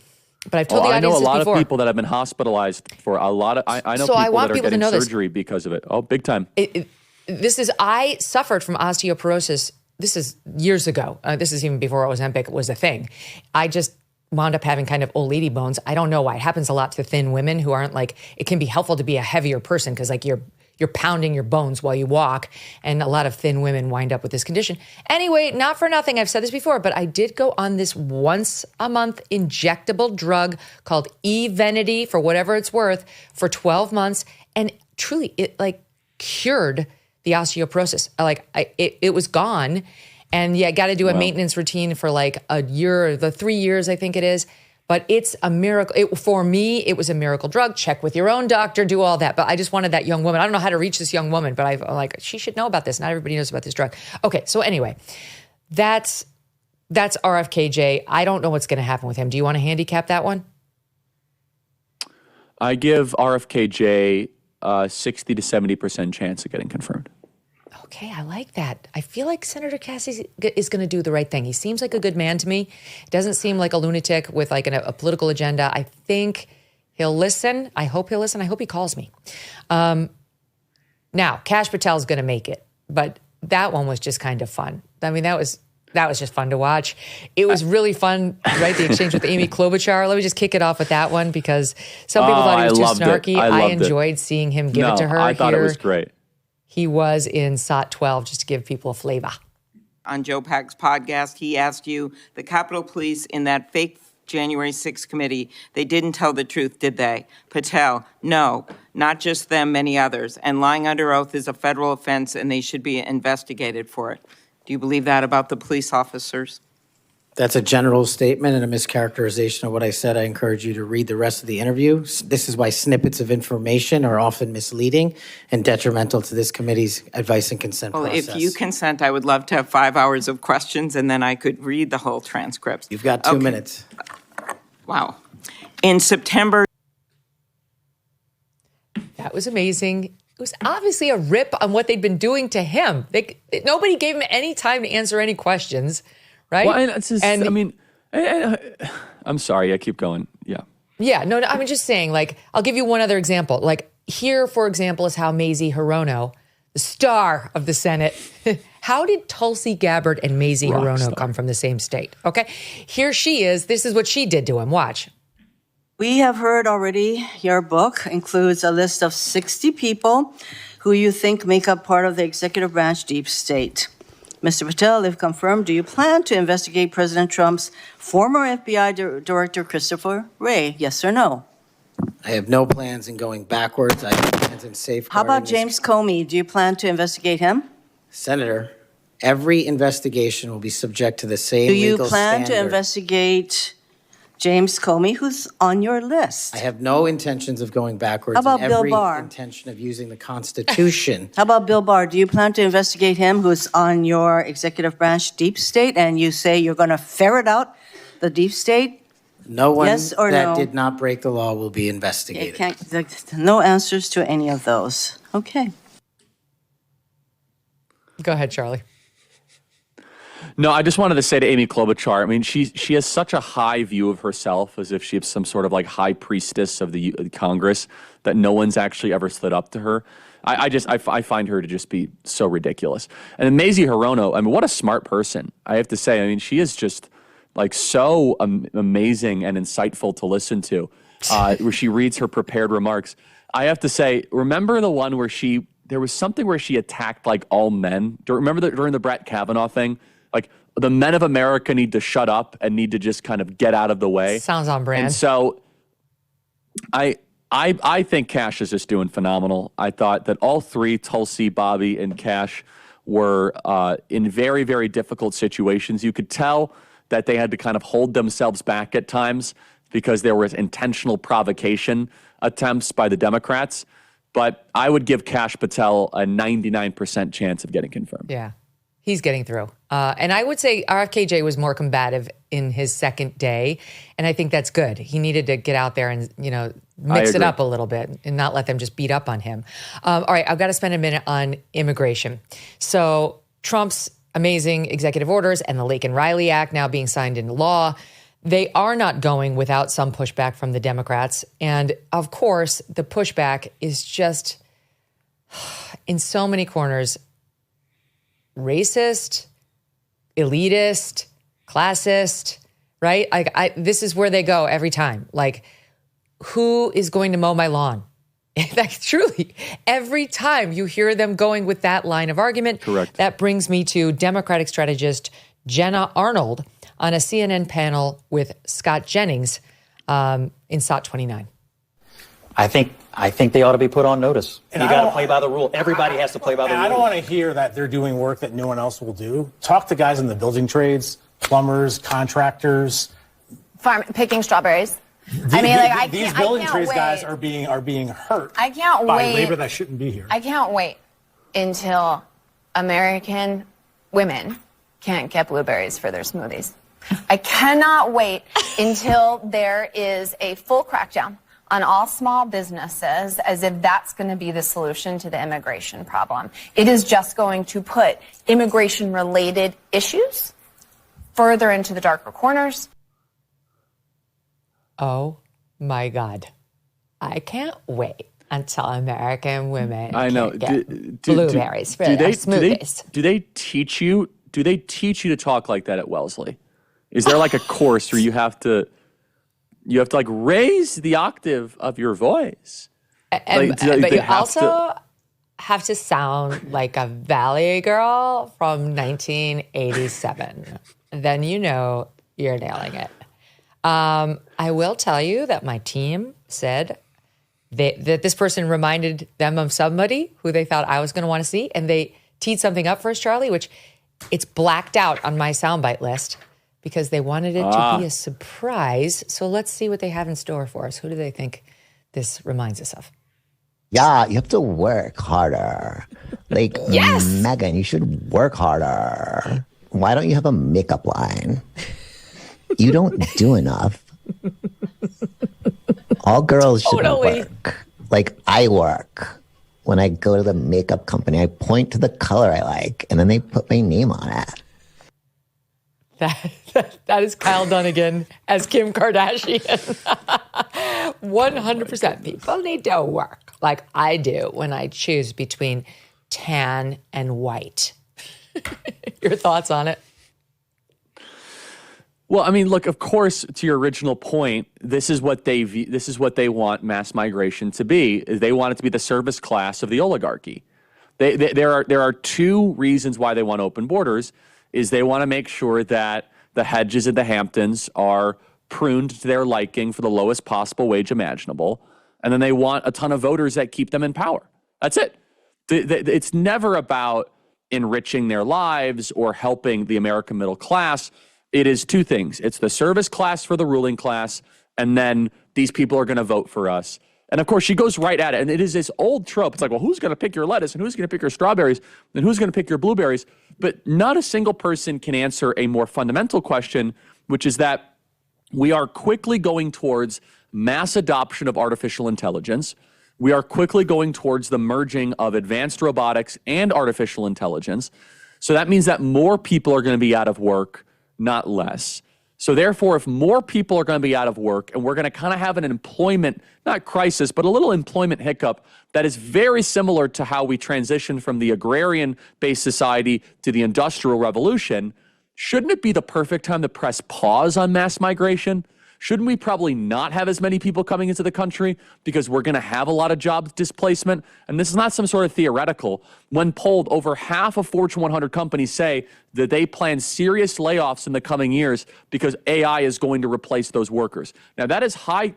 But I've told the audience this before. I know a lot of people that have been hospitalized for a lot of, I know people that are getting surgery because of it. Oh, big time. I suffered from osteoporosis. This is years ago. This is even before Ozempic was a thing. I just wound up having kind of old lady bones. I don't know why. It happens a lot to thin women who aren't it can be helpful to be a heavier person because you're pounding your bones while you walk. And a lot of thin women wind up with this condition. Anyway, not for nothing. I've said this before, but I did go on this once a month injectable drug called Evenity for whatever it's worth for 12 months. And truly it cured the osteoporosis. It was gone. And I got to do a maintenance routine for a year, the 3 years I think it is. But it's a miracle. For me, it was a miracle drug. Check with your own doctor, do all that. But I just wanted that young woman. I don't know how to reach this young woman, but she should know about this. Not everybody knows about this drug. Okay, so anyway, that's RFKJ. I don't know what's going to happen with him. Do you want to handicap that one? I give RFKJ a 60 to 70% chance of getting confirmed. Okay, I like that. I feel like Senator Cassidy is going to do the right thing. He seems like a good man to me. Doesn't seem like a lunatic with a political agenda. I think he'll listen. I hope he'll listen. I hope he calls me. Now, Kash Patel is going to make it, but that one was just kind of fun. I mean, that was just fun to watch. It was really fun, right? The exchange with Amy Klobuchar. Let me just kick it off with that one because some people thought he was too snarky. I enjoyed seeing him give it to her. I thought it was great. He was in SOT 12, just to give people a flavor. On Joe Pack's podcast, he asked you, the Capitol Police in that fake January 6th committee, they didn't tell the truth, did they? Patel, no, not just them, many others. And lying under oath is a federal offense and they should be investigated for it. Do you believe that about the police officers? That's a general statement and a mischaracterization of what I said. I encourage you to read the rest of the interview. This is why snippets of information are often misleading and detrimental to this committee's advice and consent process. If you consent, I would love to have 5 hours of questions and then I could read the whole transcript. You've got 2 minutes. Wow. In September. That was amazing. It was obviously a rip on what they'd been doing to him. Nobody gave him any time to answer any questions. Right? Well, I'm sorry. I keep going. Yeah. Yeah. No, I'm just saying, I'll give you one other example. Here, for example, is how Mazie Hirono, the star of the Senate, how did Tulsi Gabbard and Mazie Hirono come from the same state? Okay. Here she is. This is what she did to him. Watch. We have heard already your book includes a list of 60 people who you think make up part of the executive branch deep state. Mr. Patel, if confirmed, do you plan to investigate President Trump's former FBI Director Christopher Wray? Yes or no? I have no plans in going backwards. I have plans in safeguarding. How about James Comey? Do you plan to investigate him? Senator, every investigation will be subject to the same legal standard. Do you plan to investigate James Comey, who's on your list? I have no intentions of going backwards. How about Bill Barr? Every intention of using the Constitution. How about Bill Barr? Do you plan to investigate him, who's on your executive branch deep state, and you say you're going to ferret out the deep state? No one yes or that no? did not break the law will be investigated. No answers to any of those. Okay. Go ahead, Charlie. No, I just wanted to say to Amy Klobuchar, I mean, she has such a high view of herself, as if she is some sort of like high priestess of the Congress, that no one's actually ever stood up to her. I find her to just be so ridiculous. And Mazie Hirono, I mean, what a smart person, I have to say. I mean, she is just like so amazing and insightful to listen to, where she reads her prepared remarks. I have to say, remember the one where there was something where she attacked like all men? Remember that during the Brett Kavanaugh thing? Like, the men of America need to shut up and need to just kind of get out of the way. Sounds on brand. And so I think Kash is just doing phenomenal. I thought that all three, Tulsi, Bobby, and Kash, were in very, very difficult situations. You could tell that they had to kind of hold themselves back at times because there was intentional provocation attempts by the Democrats. But I would give Kash Patel a 99% chance of getting confirmed. Yeah. He's getting through. And I would say RFKJ was more combative in his second day. And I think that's good. He needed to get out there and, mix it up a little bit and not let them just beat up on him. All right, I've got to spend a minute on immigration. So Trump's amazing executive orders and the Laken Riley Act now being signed into law, they are not going without some pushback from the Democrats. And of course, the pushback is just in so many corners racist, elitist, classist, right? This is where they go every time. Like, who is going to mow my lawn? Like, truly, every time you hear them going with that line of argument. Correct. That brings me to Democratic strategist Jenna Arnold on a CNN panel with Scott Jennings in SOT 29. I think they ought to be put on notice. And you got to play by the rule. Everybody has to play by the rule. I don't want to hear that they're doing work that no one else will do. Talk to guys in the building trades, plumbers, contractors, picking strawberries. These building trades guys are being hurt. I can't by wait. Labor that shouldn't be here. I can't wait until American women can't get blueberries for their smoothies. I cannot wait until there is a full crackdown on all small businesses, as if that's going to be the solution to the immigration problem. It is just going to put immigration-related issues further into the darker corners. Oh, my God. I can't wait until American women get blueberries for their smoothies. Do they teach you to talk like that at Wellesley? Is there like a course where you have to like raise the octave of your voice? But you also have to sound like a Valley girl from 1987. Then you're nailing it. I will tell you that my team said that this person reminded them of somebody who they thought I was going to want to see, and they teed something up for us, Charlie, which it's blacked out on my soundbite list because they wanted it to be a surprise. So let's see what they have in store for us. Who do they think this reminds us of? Yeah, you have to work harder. Like, yes! Megyn, you should work harder. Why don't you have a makeup line? You don't do enough. All girls should work. Like, I work. When I go to the makeup company, I point to the color I like, and then they put my name on it. That is Kyle Dunnigan as Kim Kardashian. 100%. People need to work like I do when I choose between tan and white. Your thoughts on it? Well, I mean, look, of course, to your original point, this is what they want mass migration to be. They want it to be the service class of the oligarchy. There are two reasons why they want open borders. Is they want to make sure that the Hedges and the Hamptons are pruned to their liking for the lowest possible wage imaginable. And then they want a ton of voters that keep them in power. That's it. It's never about enriching their lives or helping the American middle class. It is two things. It's the service class for the ruling class, and then these people are going to vote for us. And of course, she goes right at it. And it is this old trope. It's like, well, who's going to pick your lettuce and who's going to pick your strawberries and who's going to pick your blueberries? But not a single person can answer a more fundamental question, which is that we are quickly going towards mass adoption of artificial intelligence. We are quickly going towards the merging of advanced robotics and artificial intelligence. So that means that more people are going to be out of work, not less. So therefore, if more people are going to be out of work and we're going to kind of have an employment, not crisis, but a little employment hiccup that is very similar to how we transitioned from the agrarian-based society to the Industrial Revolution, shouldn't it be the perfect time to press pause on mass migration? Shouldn't we probably not have as many people coming into the country because we're going to have a lot of job displacement? And this is not some sort of theoretical. When polled, over half of Fortune 100 companies say that they plan serious layoffs in the coming years because AI is going to replace those workers. Now, that is high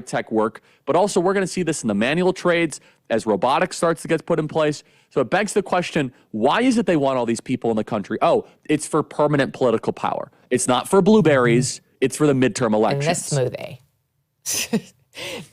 tech work, but also we're going to see this in the manual trades as robotics starts to get put in place. So it begs the question, why is it they want all these people in the country? Oh, it's for permanent political power. It's not for blueberries. It's for the midterm elections. And this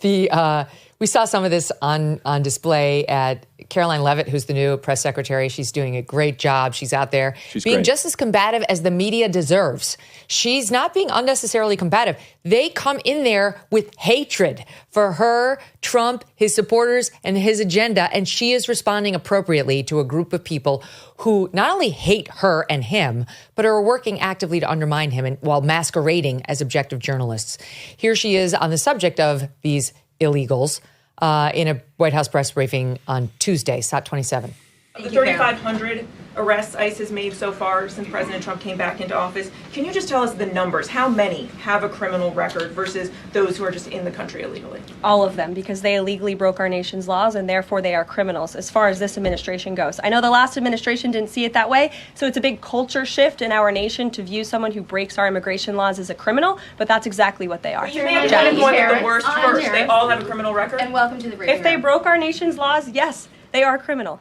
smoothie. We saw some of this on display at Karoline Leavitt, who's the new press secretary. She's doing a great job. She's out there being just as combative as the media deserves. She's not being unnecessarily combative. They come in there with hatred for her, Trump, his supporters, and his agenda. And she is responding appropriately to a group of people who not only hate her and him, but are working actively to undermine him while masquerading as objective journalists. Here she is on the subject of these illegals in a White House press briefing on Tuesday, SOT 27. The 3,500 arrests ICE has made so far since President Trump came back into office. Can you just tell us the numbers? How many have a criminal record versus those who are just in the country illegally? All of them, because they illegally broke our nation's laws and therefore they are criminals as far as this administration goes. I know the last administration didn't see it that way, so it's a big culture shift in our nation to view someone who breaks our immigration laws as a criminal, but that's exactly what they are. You may have one of the worst first. They all have a criminal record? And welcome to the briefing. If they broke our nation's laws, yes, they are criminal.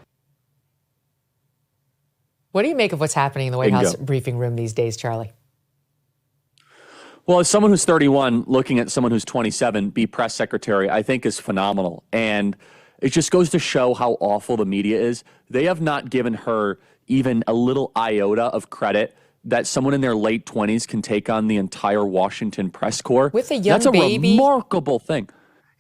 What do you make of what's happening in the White House briefing room these days, Charlie? Well, as someone who's 31, looking at someone who's 27 be press secretary, I think is phenomenal. And it just goes to show how awful the media is. They have not given her even a little iota of credit that someone in their late 20s can take on the entire Washington press corps. With a young baby? That's a remarkable thing.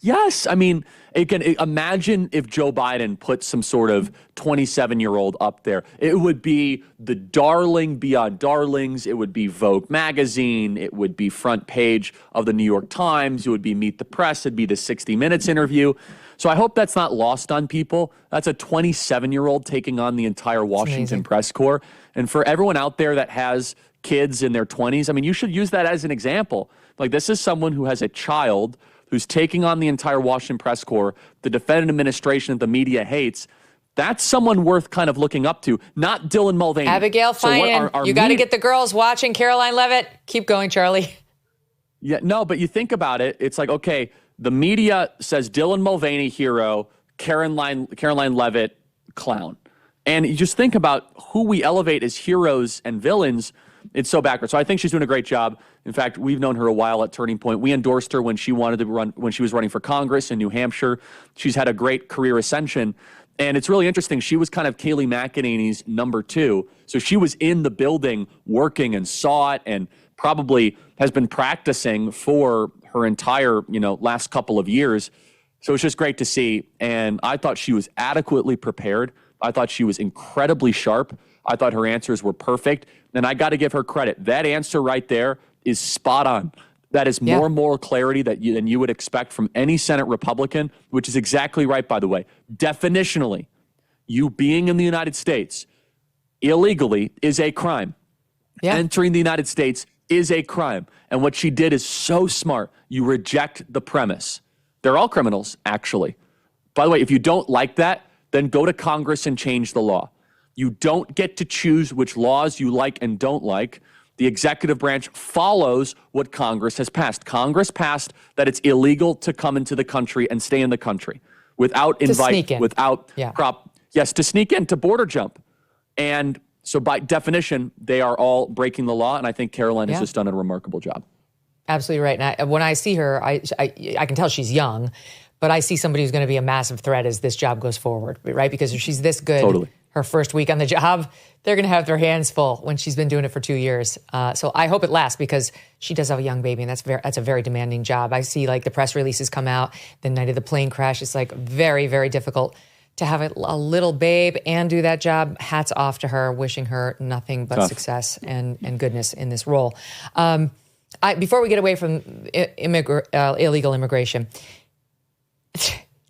Yes. I mean, imagine if Joe Biden put some sort of 27-year-old up there. It would be the darling beyond darlings. It would be Vogue magazine. It would be front page of the New York Times. It would be Meet the Press. It'd be the 60 Minutes interview. So I hope that's not lost on people. That's a 27-year-old taking on the entire Washington press corps. And for everyone out there that has kids in their 20s, I mean, you should use that as an example. Like, this is someone who has a child who's taking on the entire Washington press corps, the defendant administration that the media hates. That's someone worth kind of looking up to, not Dylan Mulvaney. Abigail Finan, you got to get the girls watching Karoline Leavitt. Keep going, Charlie. Yeah, no, but you think about it, it's like, okay, the media says Dylan Mulvaney, hero, Karoline Leavitt, clown. And you just think about who we elevate as heroes and villains. It's so backwards. So I think she's doing a great job. In fact, we've known her a while at Turning Point. We endorsed her when she wanted to run, when she was running for Congress in New Hampshire. She's had a great career ascension. And it's really interesting. She was kind of Kayleigh McEnany's number 2. So she was in the building working and saw it and probably has been practicing for her entire, last couple of years. So it's just great to see. And I thought she was adequately prepared. I thought she was incredibly sharp. I thought her answers were perfect. And I got to give her credit. That answer right there is spot on. That is more moral clarity than you would expect from any Senate Republican, which is exactly right, by the way. Definitionally, you being in the United States illegally is a crime. Entering the United States is a crime. And what she did is so smart. You reject the premise. They're all criminals, actually. By the way, if you don't like that, then go to Congress and change the law. You don't get to choose which laws you like and don't like. The executive branch follows what Congress has passed. Congress passed that it's illegal to come into the country and stay in the country without invite, without to sneak in, to border jump. And so by definition, they are all breaking the law. And I think Karoline has just done a remarkable job. Absolutely right. And when I see her, I can tell she's young, but I see somebody who's going to be a massive threat as this job goes forward, right? Because if she's this good, her first week on the job, they're going to have their hands full when she's been doing it for 2 years. So I hope it lasts because she does have a young baby, and that's a very demanding job. I see like the press releases come out the night of the plane crash. It's like very, very difficult to have a little babe and do that job, hats off to her, wishing her nothing but success and goodness in this role. Before we get away from illegal immigration,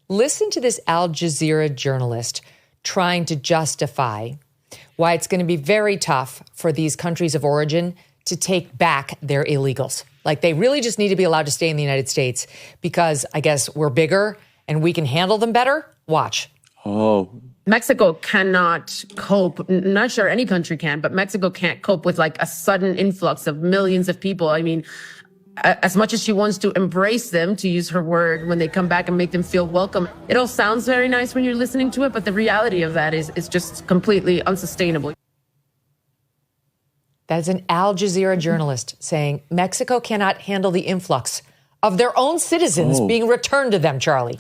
listen to this Al Jazeera journalist trying to justify why it's going to be very tough for these countries of origin to take back their illegals. Like, they really just need to be allowed to stay in the United States because I guess we're bigger and we can handle them better. Watch. Oh. Mexico cannot cope. Not sure any country can, but Mexico can't cope with like a sudden influx of millions of people. I mean, as much as she wants to embrace them, to use her word, when they come back and make them feel welcome, it all sounds very nice when you're listening to it, but the reality of that is just completely unsustainable. That is an Al Jazeera journalist saying Mexico cannot handle the influx of their own citizens being returned to them, Charlie.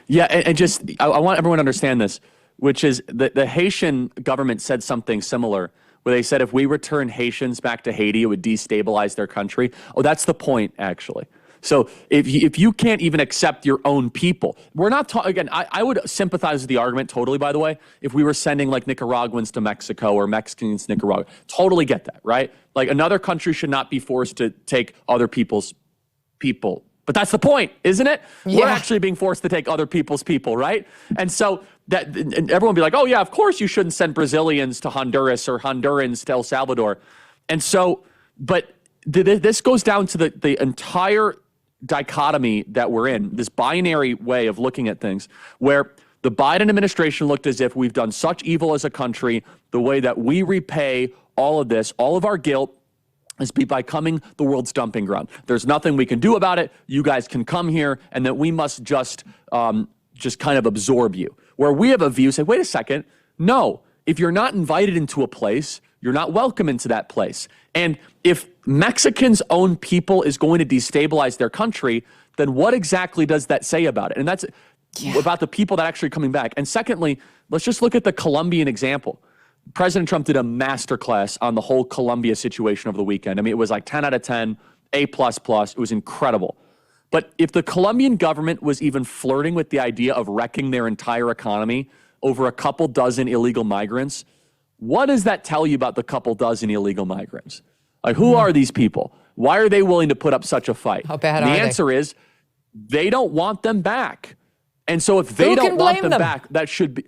Yeah, and just, I want everyone to understand this, which is the Haitian government said something similar, where they said if we return Haitians back to Haiti, it would destabilize their country. Oh, that's the point, actually. So if you can't even accept your own people, we're not talking, again, I would sympathize with the argument totally, by the way, if we were sending like Nicaraguans to Mexico or Mexicans to Nicaragua. Totally get that, right? Like, another country should not be forced to take other people's people. But that's the point, isn't it? Yeah. We're actually being forced to take other people's people, right? And so that, and everyone will be like, oh yeah, of course you shouldn't send Brazilians to Honduras or Hondurans to El Salvador. And so, but this goes down to the entire dichotomy that we're in, this binary way of looking at things, where the Biden administration looked as if we've done such evil as a country, the way that we repay all of this, all of our guilt, is by becoming the world's dumping ground. There's nothing we can do about it. You guys can come here, and that we must just kind of absorb you. Where we have a view, say, wait a second, no, if you're not invited into a place, you're not welcome into that place. And if Mexicans' own people is going to destabilize their country, then what exactly does that say about it? And that's about the people that are actually coming back. And secondly, let's just look at the Colombian example. President Trump did a masterclass on the whole Colombia situation over the weekend. I mean, it was like 10 out of 10, A++. It was incredible. But if the Colombian government was even flirting with the idea of wrecking their entire economy over a couple dozen illegal migrants, what does that tell you about the couple dozen illegal migrants? Like, who are these people? Why are they willing to put up such a fight? How bad the are they? answer is they don't want them back. And so if they don't want them back, that should be...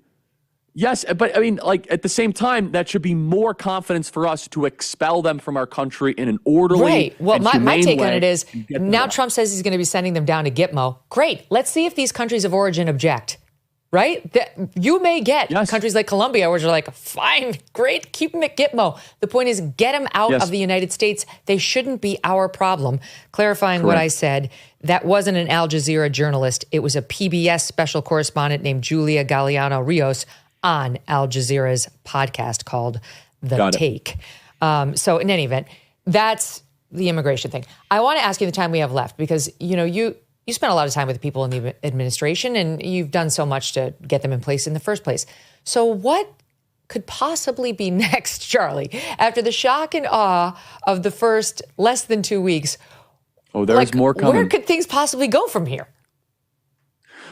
Yes, but I mean, like, at the same time, that should be more confidence for us to expel them from our country in an orderly Right. Well, and my take way on it is now back. Trump says he's going to be sending them down to Gitmo. Great. Let's see if these countries of origin object. Right? You may get countries like Colombia where you're like, fine, great, keep them at Gitmo. The point is, get them out of the United States. They shouldn't be our problem. Clarifying what I said, that wasn't an Al Jazeera journalist. It was a PBS special correspondent named Julia Galeano Rios on Al Jazeera's podcast called The Take. So in any event, that's the immigration thing. I want to ask you the time we have left, because, you know, you spent a lot of time with the people in the administration and you've done so much to get them in place in the first place. So what could possibly be next, Charlie? After the shock and awe of the first less than 2 weeks. Oh, there's more coming. Where could things possibly go from here?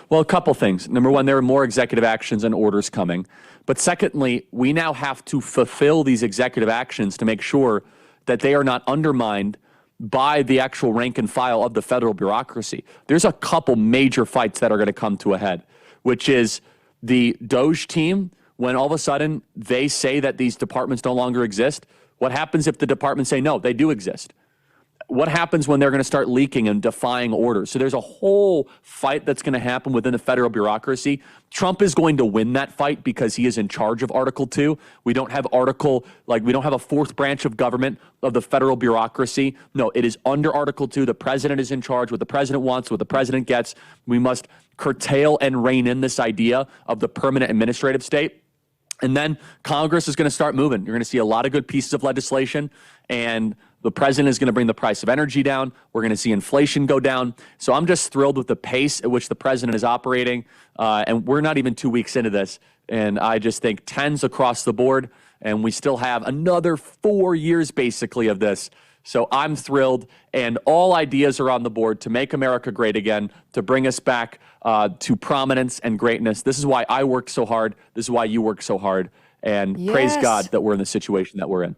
Well, a couple things. Number one, there are more executive actions and orders coming. But secondly, we now have to fulfill these executive actions to make sure that they are not undermined by the actual rank and file of the federal bureaucracy. There's a couple major fights that are going to come to a head, which is the DOJ team, when all of a sudden they say that these departments no longer exist. What happens if the departments say, no, they do exist? What happens when they're going to start leaking and defying orders? So there's a whole fight that's going to happen within the federal bureaucracy. Trump is going to win that fight because he is in charge of Article 2. We don't have we don't have a fourth branch of government of the federal bureaucracy. No, it is under Article 2. The president is in charge. What the president wants, what the president gets. We must curtail and rein in this idea of the permanent administrative state. And then Congress is going to start moving. You're going to see a lot of good pieces of legislation, and the president is going to bring the price of energy down. We're going to see inflation go down. So I'm just thrilled with the pace at which the president is operating. And we're not even 2 weeks into this. And I just think 10s across the board. And we still have another 4 years basically of this. So I'm thrilled, and all ideas are on the board to make America great again, to bring us back to prominence and greatness. This is why I work so hard. This is why you work so hard. And praise God that we're in the situation that we're in.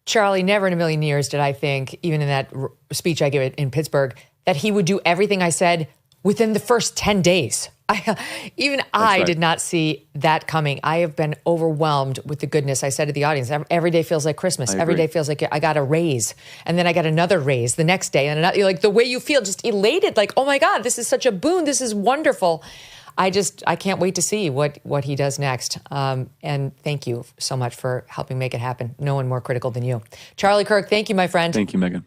Charlie, never in a million years did I think, even in that speech I gave in Pittsburgh, that he would do everything I said within the first 10 days. I did not see that coming. I have been overwhelmed with the goodness. I said to the audience, every day feels like Christmas. Every day feels like I got a raise. And then I got another raise the next day. And you're like the way you feel, just elated, like, oh my God, this is such a boon. This is wonderful. I can't wait to see what he does next. And thank you so much for helping make it happen. No one more critical than you. Charlie Kirk, thank you, my friend. Thank you, Megyn.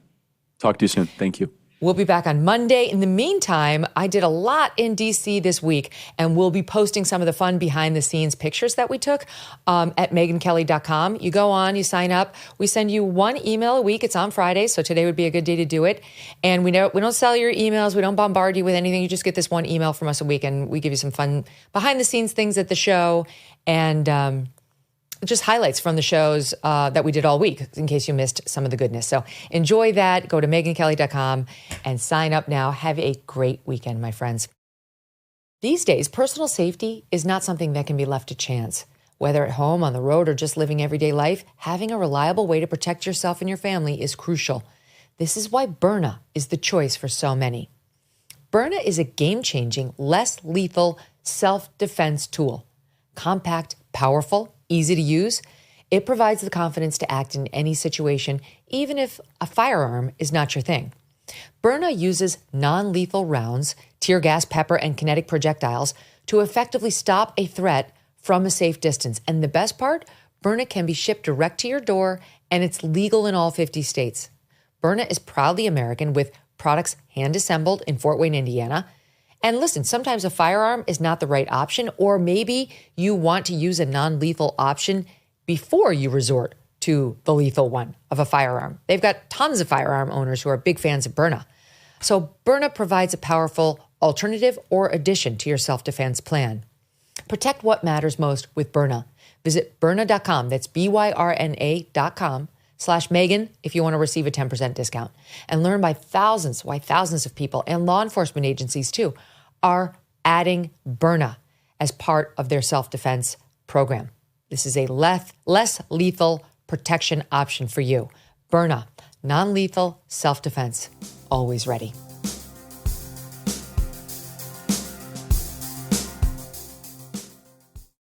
Talk to you soon. Thank you. We'll be back on Monday. In the meantime, I did a lot in D.C. this week, and we'll be posting some of the fun behind-the-scenes pictures that we took at megynkelly.com. You go on, you sign up. We send you one email a week. It's on Fridays, so today would be a good day to do it. And we don't sell your emails. We don't bombard you with anything. You just get this one email from us a week, and we give you some fun behind-the-scenes things at the show and just highlights from the shows that we did all week, in case you missed some of the goodness. So enjoy that. Go to megynkelly.com and sign up now. Have a great weekend, my friends. These days, personal safety is not something that can be left to chance. Whether at home, on the road, or just living everyday life, having a reliable way to protect yourself and your family is crucial. This is why Byrna is the choice for so many. Byrna is a game-changing, less lethal self-defense tool. Compact, powerful, easy to use, it provides the confidence to act in any situation, even if a firearm is not your thing. Byrna uses non-lethal rounds, tear gas, pepper, and kinetic projectiles to effectively stop a threat from a safe distance. And the best part, Byrna can be shipped direct to your door, and it's legal in all 50 states. Byrna is proudly American, with products hand-assembled in Fort Wayne, Indiana. And listen, sometimes a firearm is not the right option, or maybe you want to use a non-lethal option before you resort to the lethal one of a firearm. They've got tons of firearm owners who are big fans of Byrna. So Byrna provides a powerful alternative or addition to your self-defense plan. Protect what matters most with Byrna. Visit Byrna.com, that's BYRNA.com/Megyn if you want to receive a 10% discount. And learn why thousands of people and law enforcement agencies too are adding Byrna as part of their self-defense program. This is a less lethal protection option for you. Byrna, non-lethal self-defense, always ready.